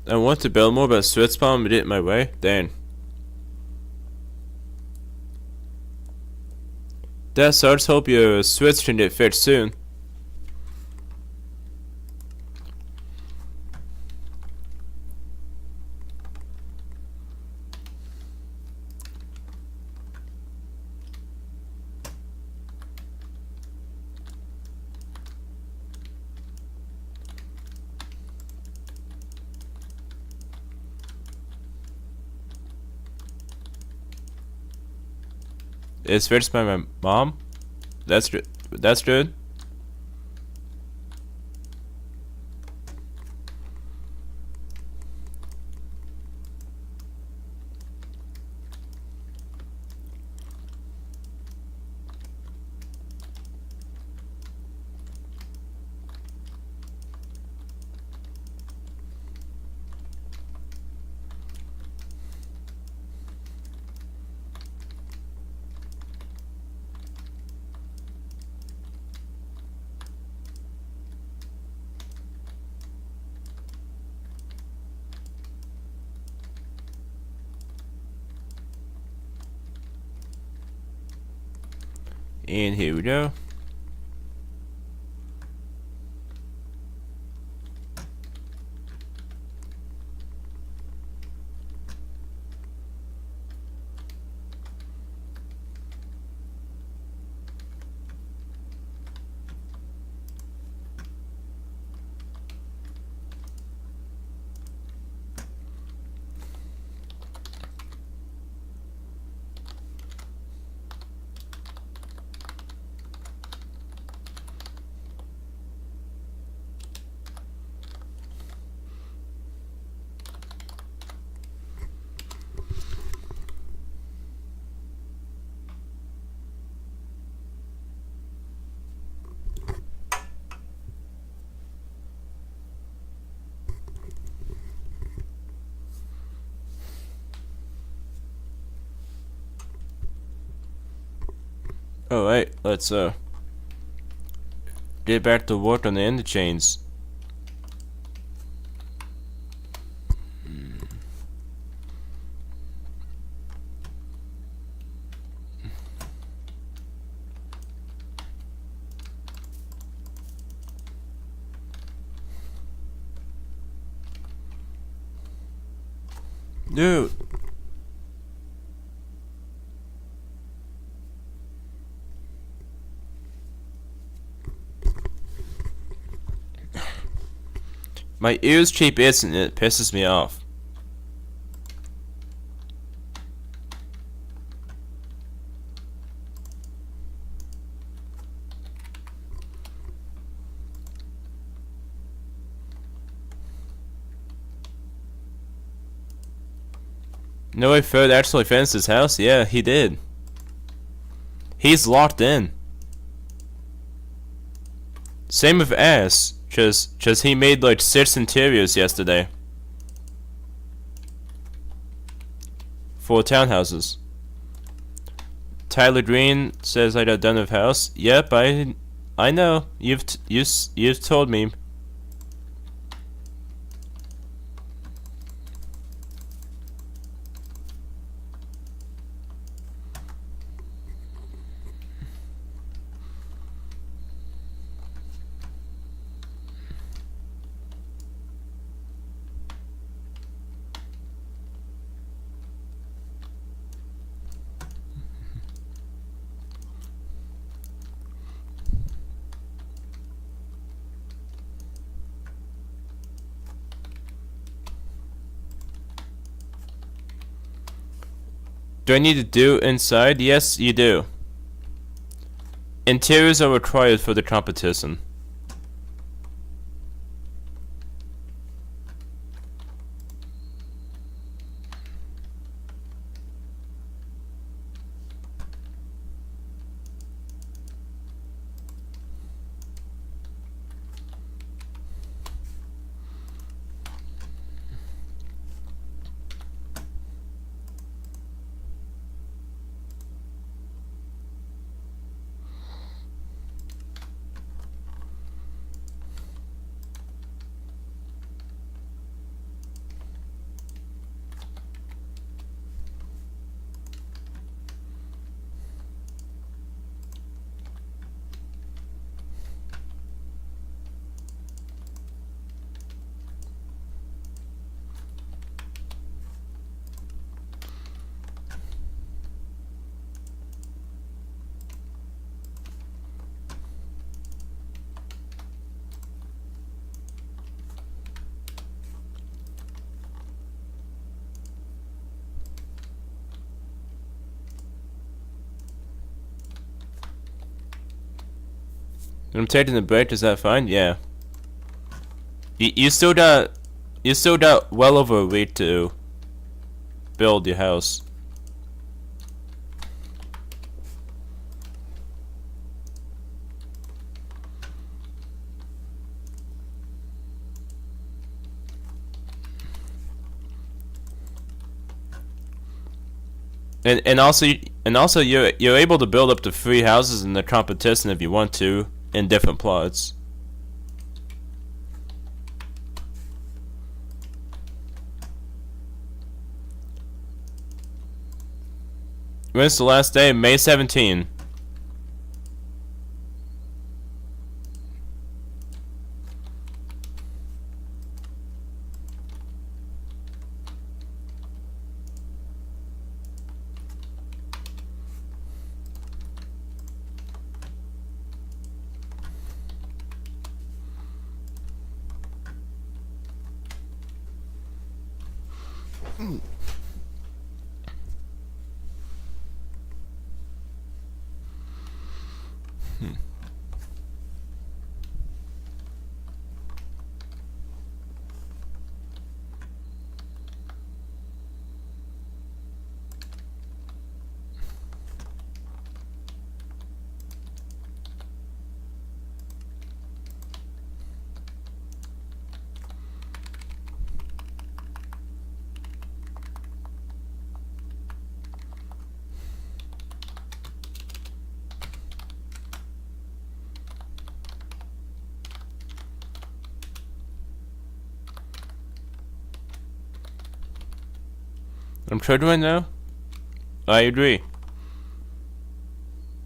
I want to build more, but switch spawn did it my way. Dang. That sucks. Hope your switch can get fixed soon. It's fixed by my mom. That's good. That's good. And here we go. Alright, let's get back to work on the interchains. Dude. My ears keep itching and it pisses me off. No way Fred actually fenced his house? Yeah, he did. He's locked in. Same with Ass. Just he made like 6 interiors yesterday. 4 townhouses. Tyler Green says I got done with house. Yep, I know. You've told me. Do I need to do inside? Yes, you do. Interiors are required for the competition. I'm taking a break. Is that fine? Yeah. You still got well over a week to build your house. And also you're able to build up to 3 houses in the competition if you want to in different plots. When's the last day? May 17. I'm trying right now. I agree.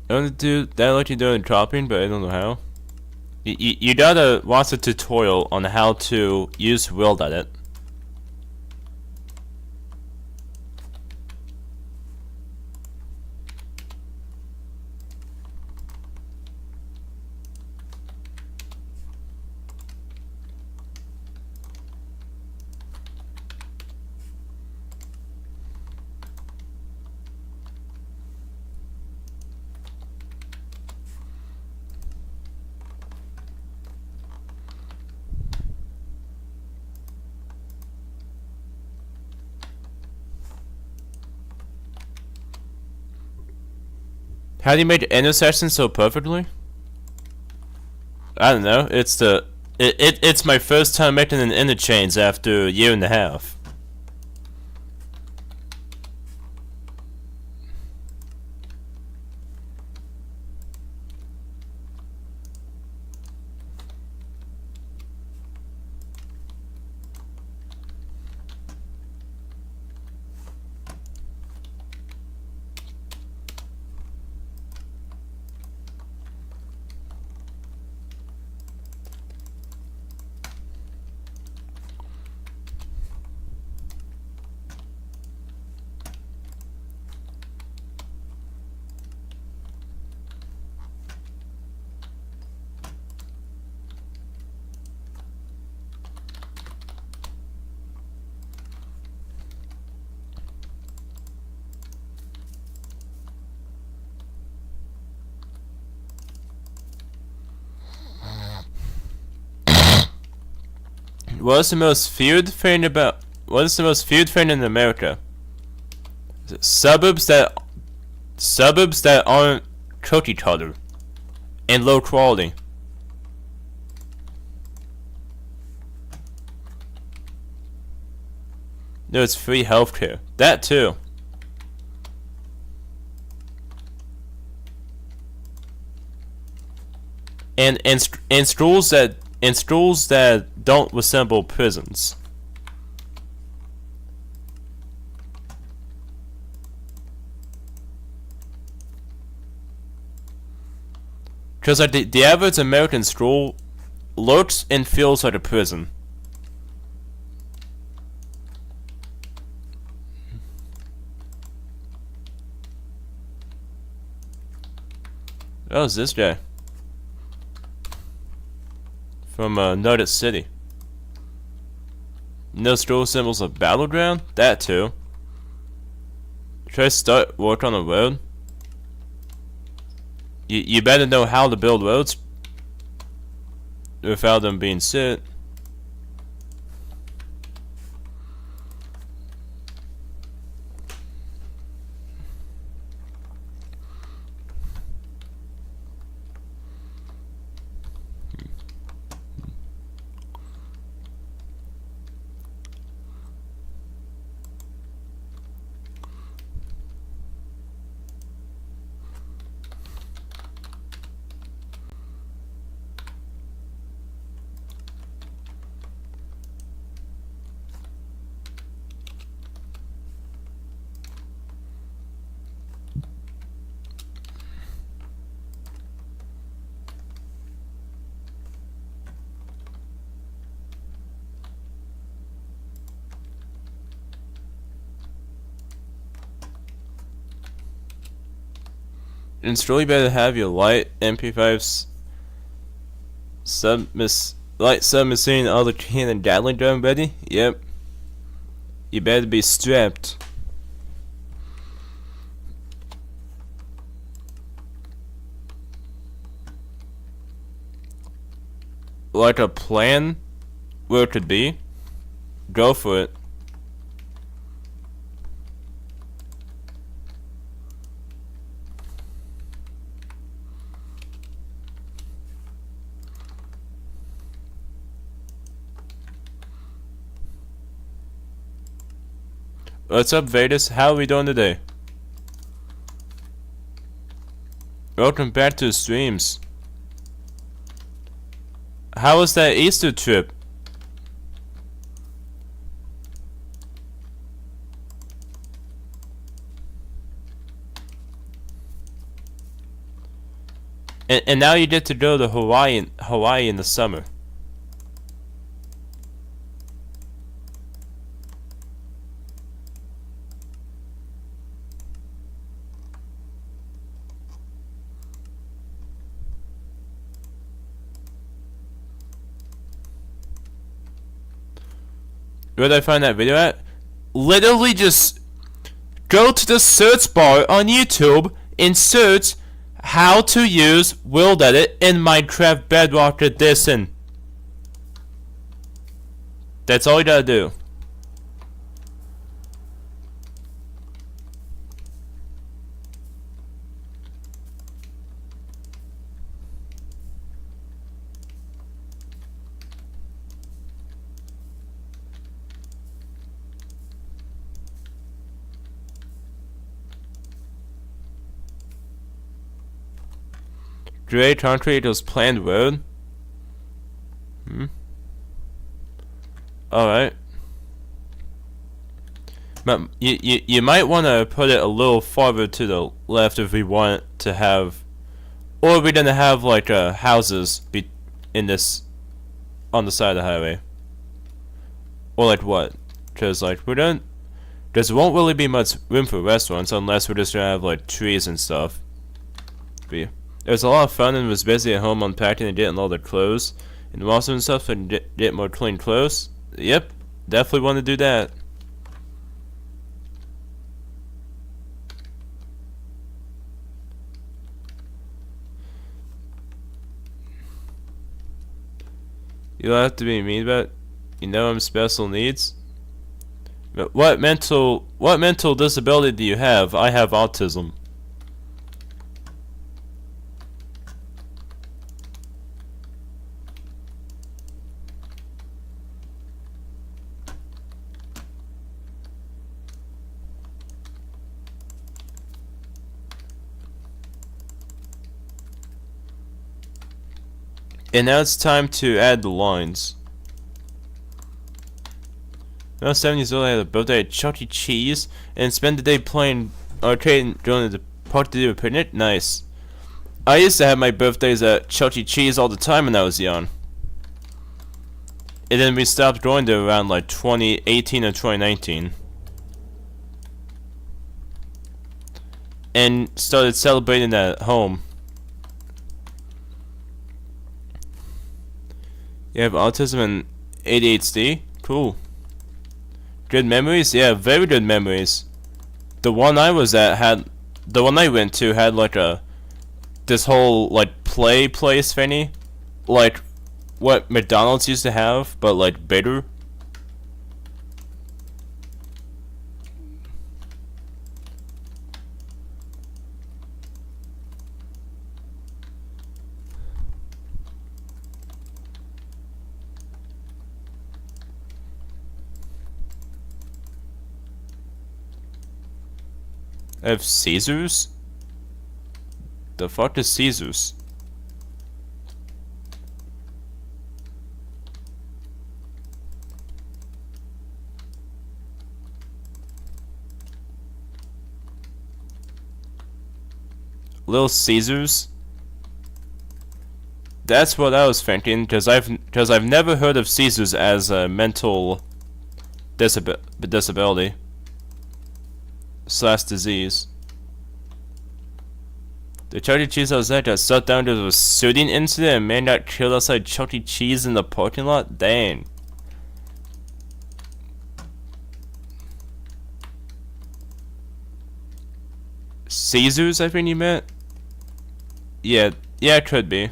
I want to do that like you do in chopping, but I don't know how. You gotta watch a tutorial on how to use Weld Edit. How do you make intersection so perfectly? I don't know. It's my first time making an interchange after a year and a half. What is the most feared thing in America? Suburbs that aren't cookie cutter and low quality. No, it's free healthcare. That too. And schools that don't resemble prisons. Because like the average American school looks and feels like a prison. Oh, it's this guy. From Nugget City. No school symbols of battleground? That too. Should I start work on a road? You better know how to build roads without them being set. It's really better to have your light MP5 light submachine other cannon Gatling gun ready. Yep. You better be strapped. Like a plan where it could be. Go for it. What's up, Vedas? How are we doing today? Welcome back to the streams. How was that Easter trip? And now you get to go to Hawaii in the summer. Where did I find that video at? Literally just go to the search bar on YouTube and search how to use World Edit in Minecraft Bedrock Edition. That's all you gotta do. Gray concrete was planned road. Alright. But you might want to put it a little farther to the left if we want to have, or we're gonna have like houses be in this on the side of the highway, or like what? Because like we don't, there won't really be much room for restaurants unless we're just gonna have like trees and stuff. But yeah. It was a lot of fun and was busy at home unpacking and getting all the clothes and washing and stuff and get more clean clothes. Yep, definitely want to do that. You don't have to be mean about it. You know I'm special needs. But what mental disability do you have? I have autism. And now it's time to add the lines. When I was 7 years old, I had a birthday at Chuck E. Cheese and spent the day playing arcade and going to the park to do a picnic. Nice. I used to have my birthdays at Chuck E. Cheese all the time when I was young. And then we stopped going there around like 2018 or 2019. And started celebrating at home. You have autism and ADHD? Cool. Good memories? Yeah, very good memories. The one I was at had, the one I went to had like this whole like play place thingy. Like what McDonald's used to have, but like bigger. I have Caesars? The fuck is Caesars? Little Caesars? That's what I was thinking, because I've never heard of Caesars as a mental disability. / disease. The Chuck E. Cheese I was at got shut down due to a shooting incident and a man got killed outside Chuck E. Cheese in the parking lot? Dang. Caesars, I think you meant? Yeah, it could be.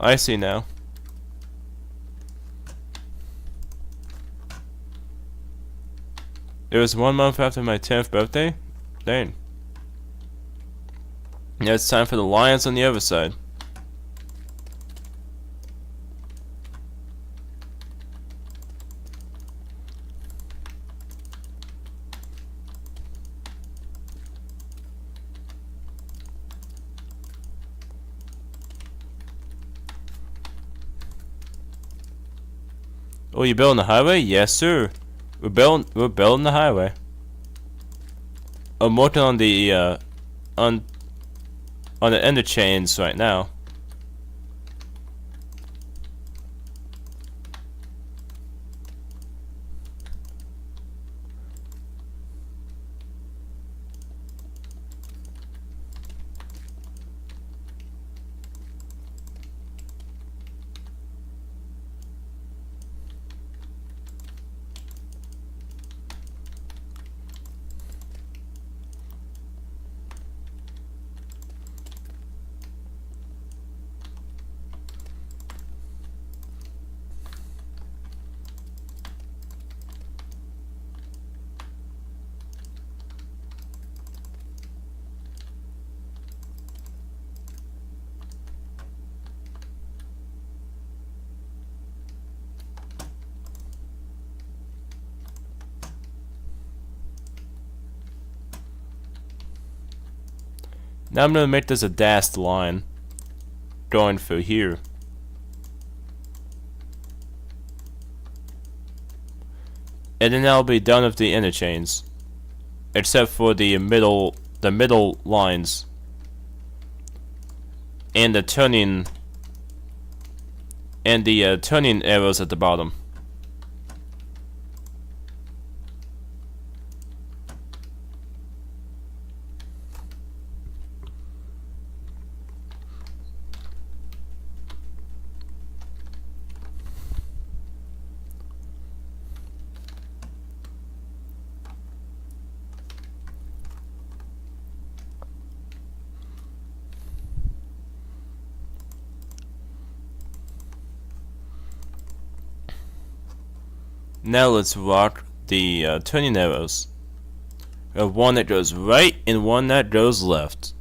I see now. It was 1 month after my 10th birthday? Dang. Now it's time for the lions on the other side. Oh, you building the highway? Yes, sir. We're building the highway. I'm working on the on the interchange right now. Now I'm gonna make this a dashed line going through here. And then I'll be done with the interchains. Except for the middle lines. And the turning arrows at the bottom. Now let's rock the turning arrows. One that goes right and one that goes left.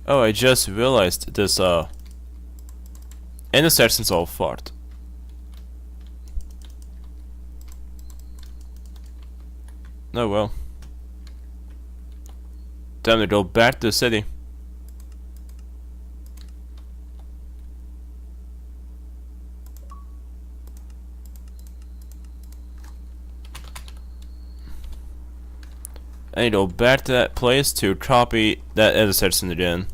Oh, I just realized this intersection's all fucked. Oh well. Time to go back to the city. I need to go back to that place to copy that intersection again.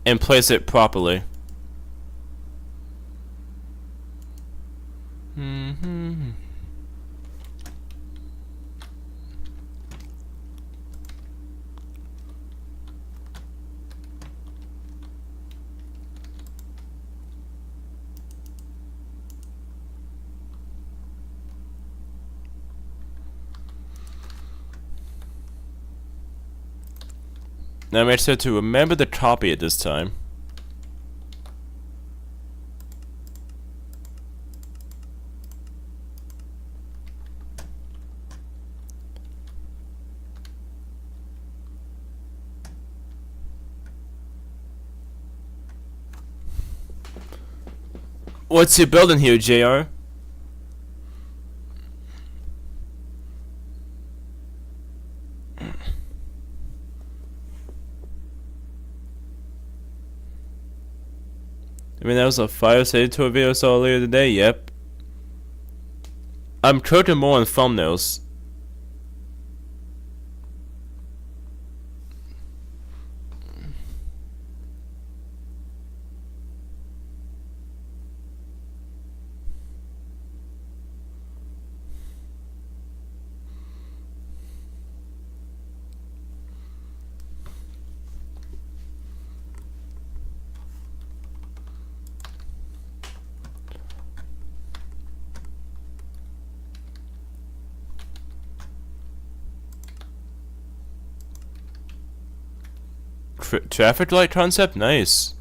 And place it properly. Now make sure to remember to copy it this time. What's you building here, JR? I mean, that was a fire safety tour video I saw earlier today, yep. I'm cooking more on thumbnails. Traffic light concept? Nice.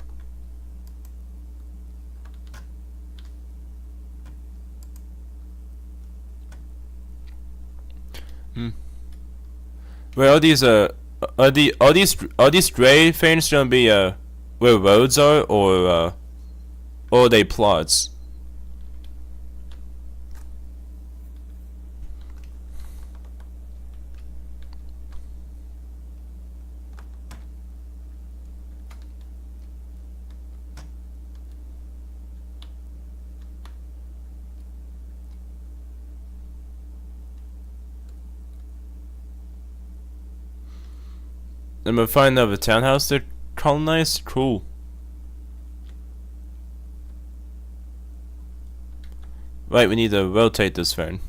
Well, are these gray things gonna be where roads are, or are they plots? I'm gonna find another townhouse to colonize? Cool. Right, we need to rotate this thing.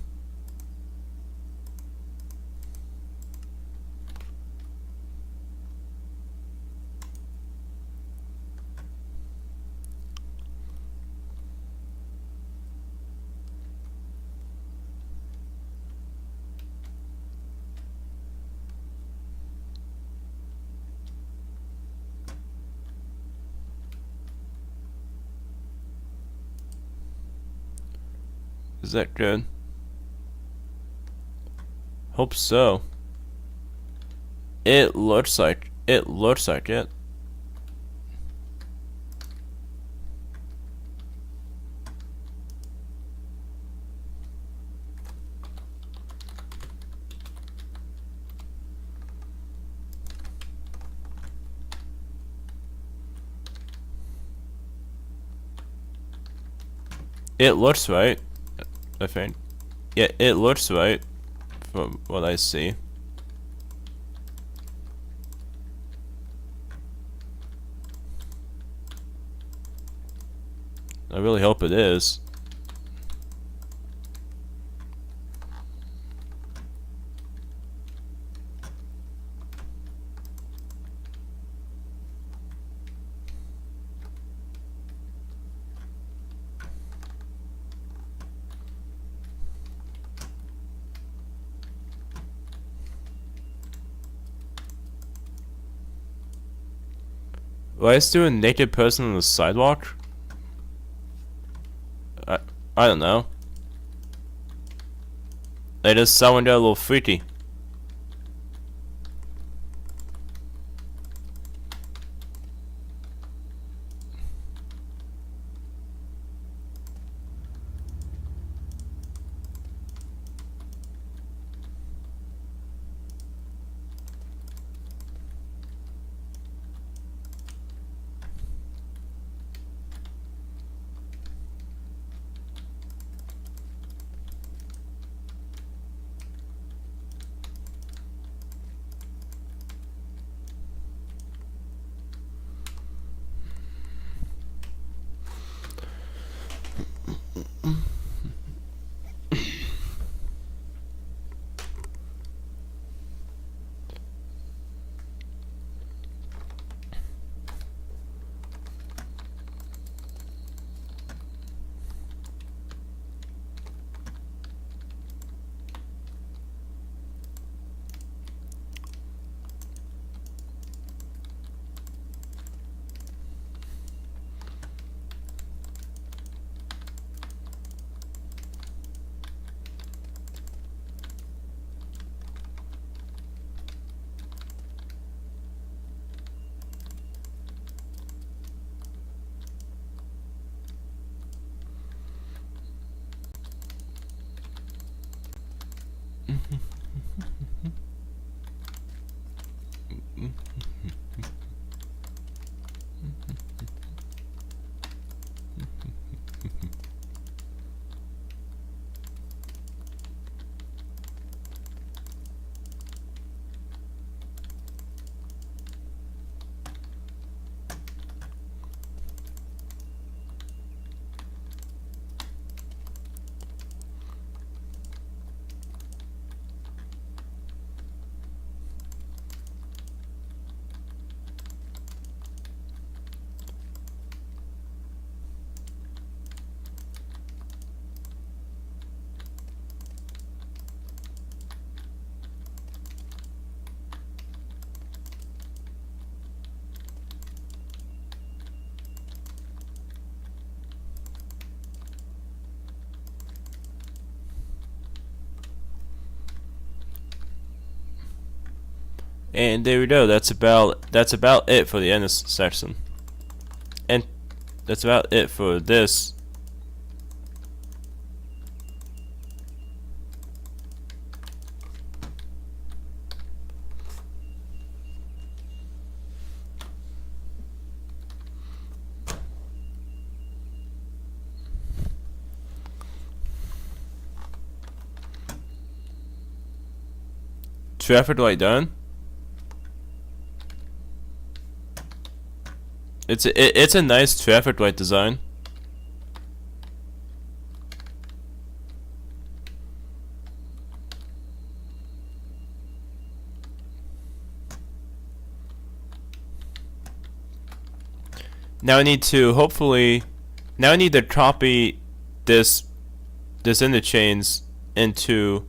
Is that good? Hope so. It looks like it. It looks right, I think. Yeah, it looks right from what I see. I really hope it is. Why is there a naked person on the sidewalk? I don't know. They just someone got a little freaky. And there we go. That's about it for the end section. And that's about it for this. Traffic light done. It's a nice traffic light design. Now I need to copy this interchange into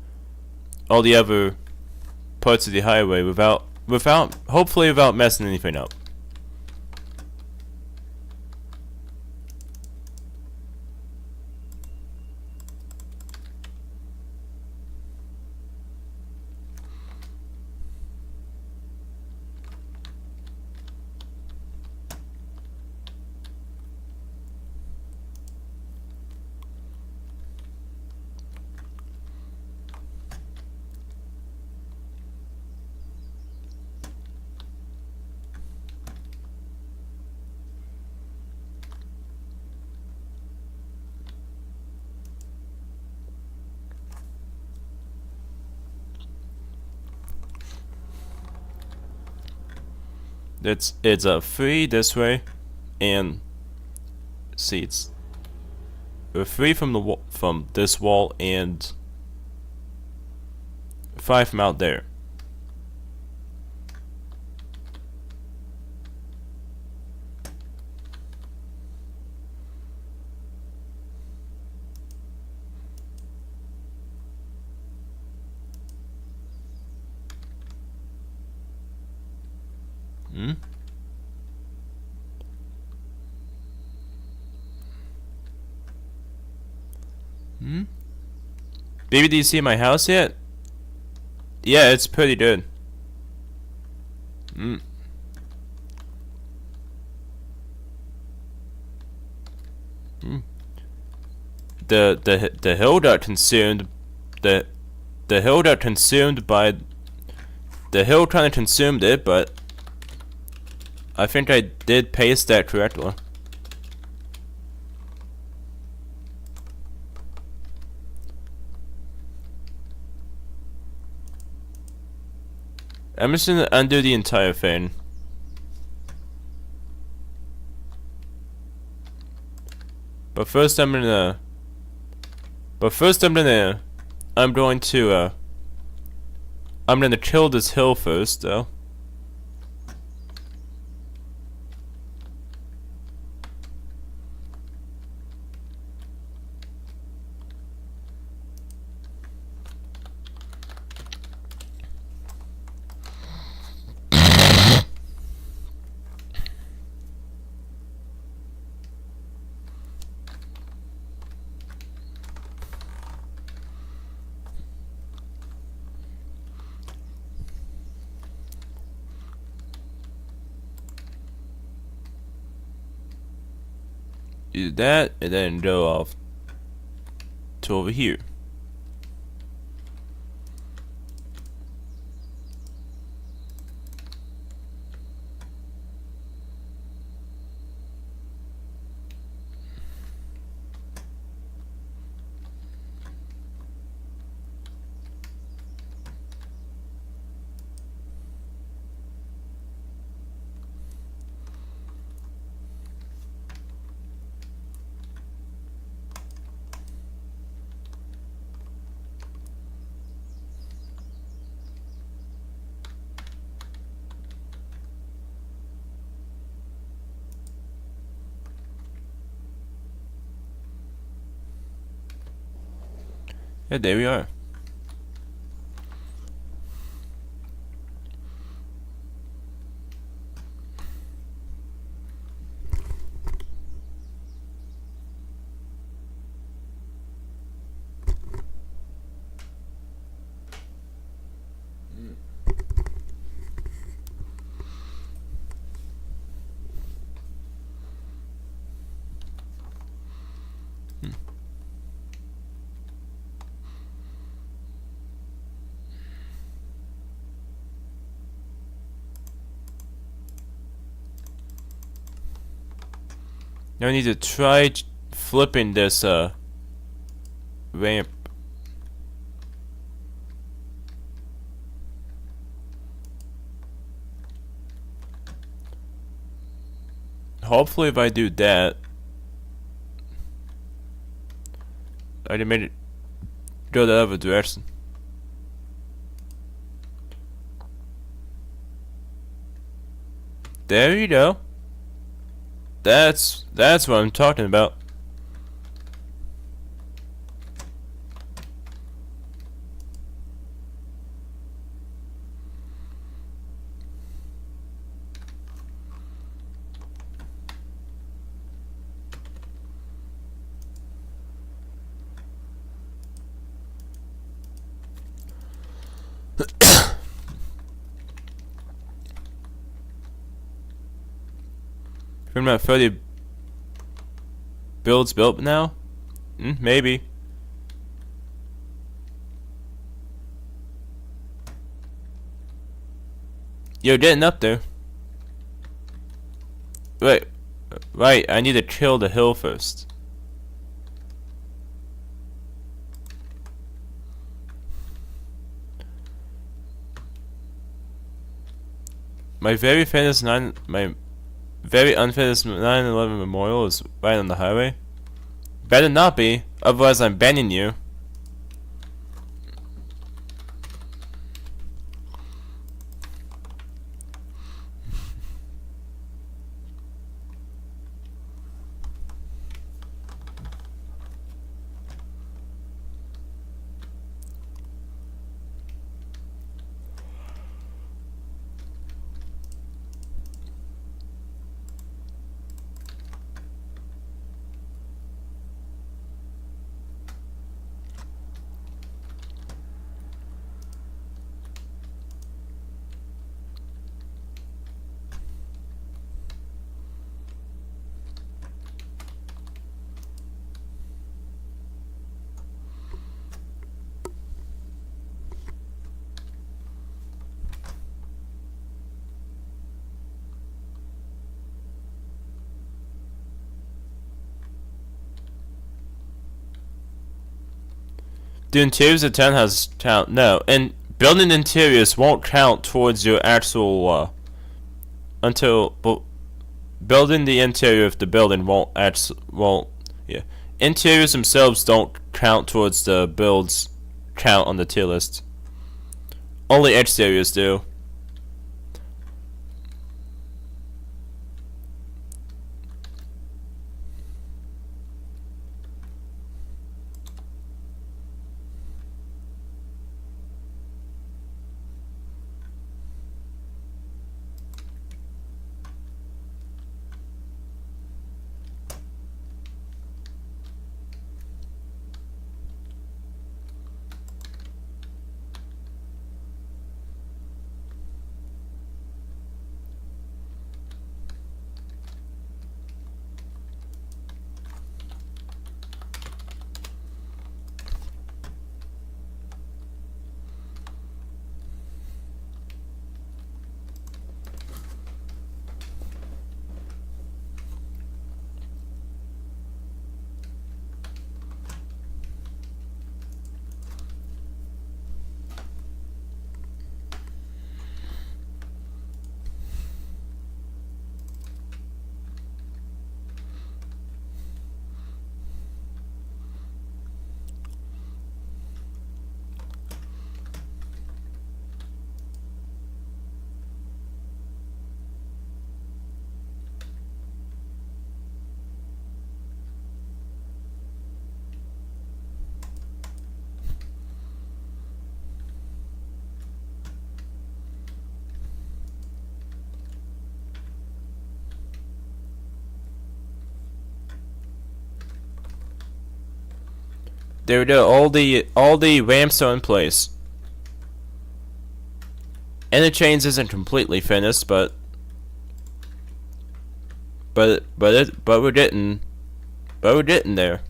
all the other parts of the highway hopefully without messing anything up. it's a 3 this way, and see it's a 3 from the wall, from this wall, and 5 from out there. Hmm? Hmm? Baby, do you see my house yet? Yeah, it's pretty good. Hmm. Hmm. The hill got consumed. The hill got consumed by the hill kind of consumed it, but I think I did paste that correctly. I'm just gonna undo the entire thing. But first I'm going to kill this hill first, though. Do that, and then go off to over here. Yeah, there we are. Now I need to try flipping this ramp. Hopefully if I do that, I made it go the other direction. There you go. That's what I'm talking about. From about 30 builds built now? Maybe. You're getting up there. Wait. Right, I need to kill the hill first. My very unfinished 9/11 memorial is right on the highway. Better not be, otherwise I'm banning you. The interiors of town has count. No, and building interiors won't count towards your actual building the interior of the building won't. Yeah, interiors themselves don't count towards the builds count on the tier list. Only exteriors do. There we go. All the ramps are in place. Interchange isn't completely finished, but we're getting there.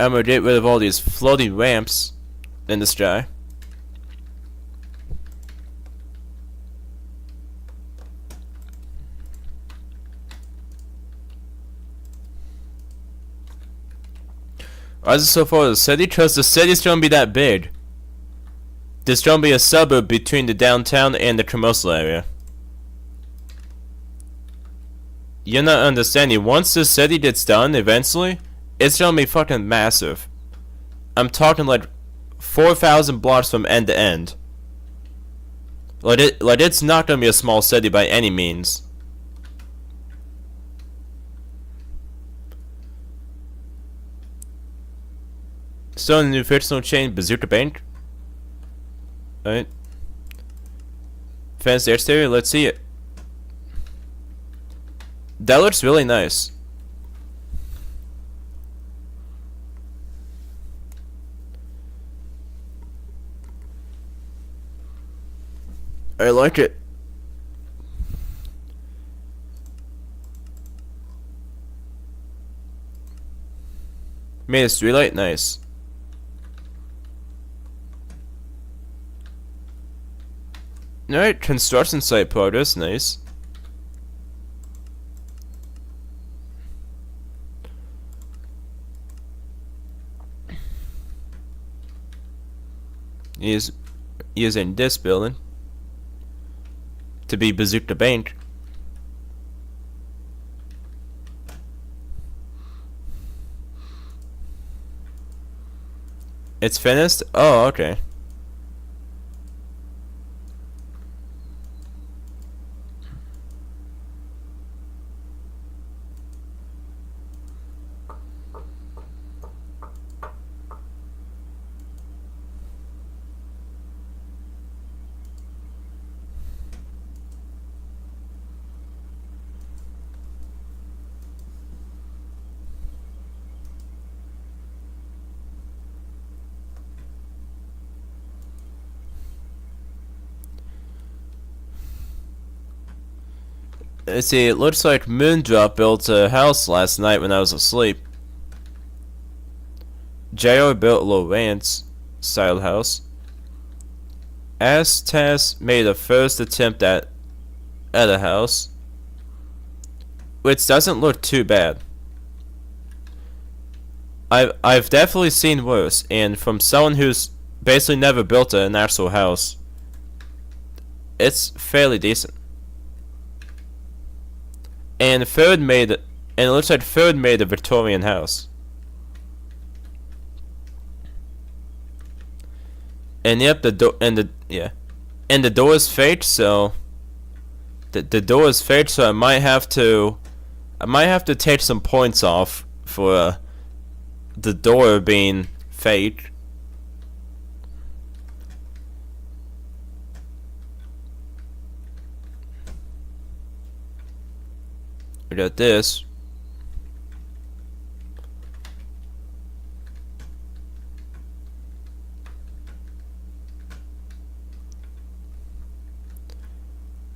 I'm gonna get rid of all these floating ramps in the sky. Why is it so far to the city? Because the city's gonna be that big. There's gonna be a suburb between the downtown and the commercial area. You're not understanding. Once the city gets done, eventually, it's gonna be fucking massive. I'm talking like 4,000 blocks from end to end. Like it's not gonna be a small city by any means. Still in the new fictional chain, Bazooka Bank. Alright. Fancy exterior, let's see it. That looks really nice. I like it. Made a streetlight, nice. Alright, construction site progress, nice. He's using this building to be Bazooka the Bank. It's finished? Oh, okay. Let's see, it looks like Moondrop built a house last night when I was asleep. JR built a little ranch style house. Astas made a first attempt at a house, which doesn't look too bad. I've definitely seen worse, and from someone who's basically never built an actual house, it's fairly decent. And it looks like Third made a Victorian house. And yep, the door is fake, so the door is fake, so I might have to take some points off for the door being fake. We got this.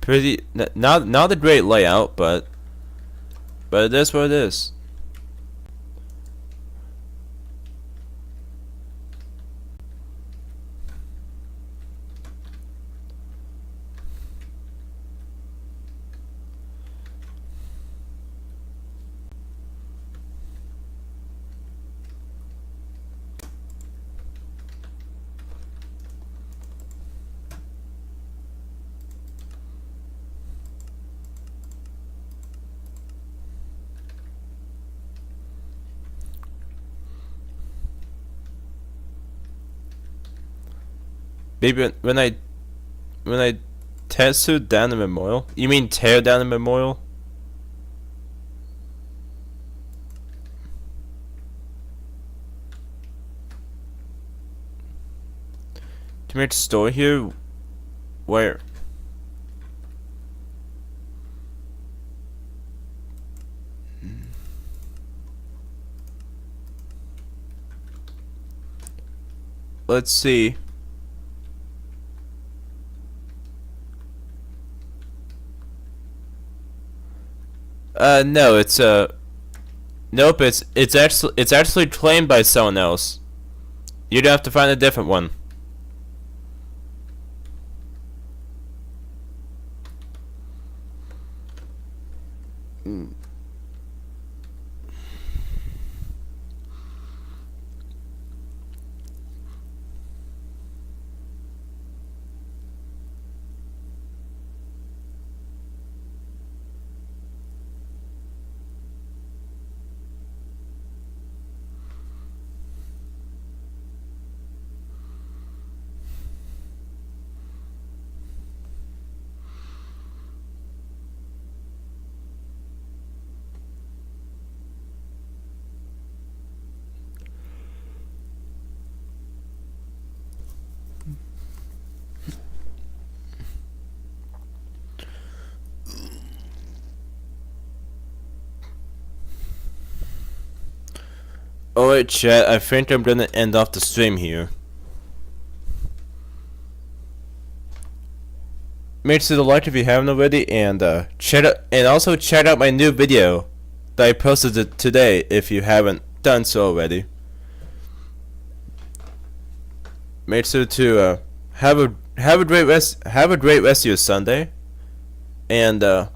Pretty not a great layout, but it is what it is. Baby, when I tear down the memorial, you mean tear down the memorial? To make a store here, where? Let's see. No, it's nope, it's actually claimed by someone else. You'd have to find a different one. Alright chat, I think I'm gonna end off the stream here. Make sure to like if you haven't already, and also check out my new video that I posted today if you haven't done so already. Make sure to have a great rest of your Sunday, and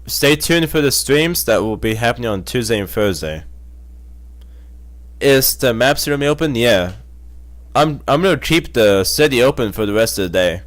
stay tuned for the streams that will be happening on Tuesday and Thursday. Is the map still open? Yeah. I'm gonna keep the city open for the rest of the day.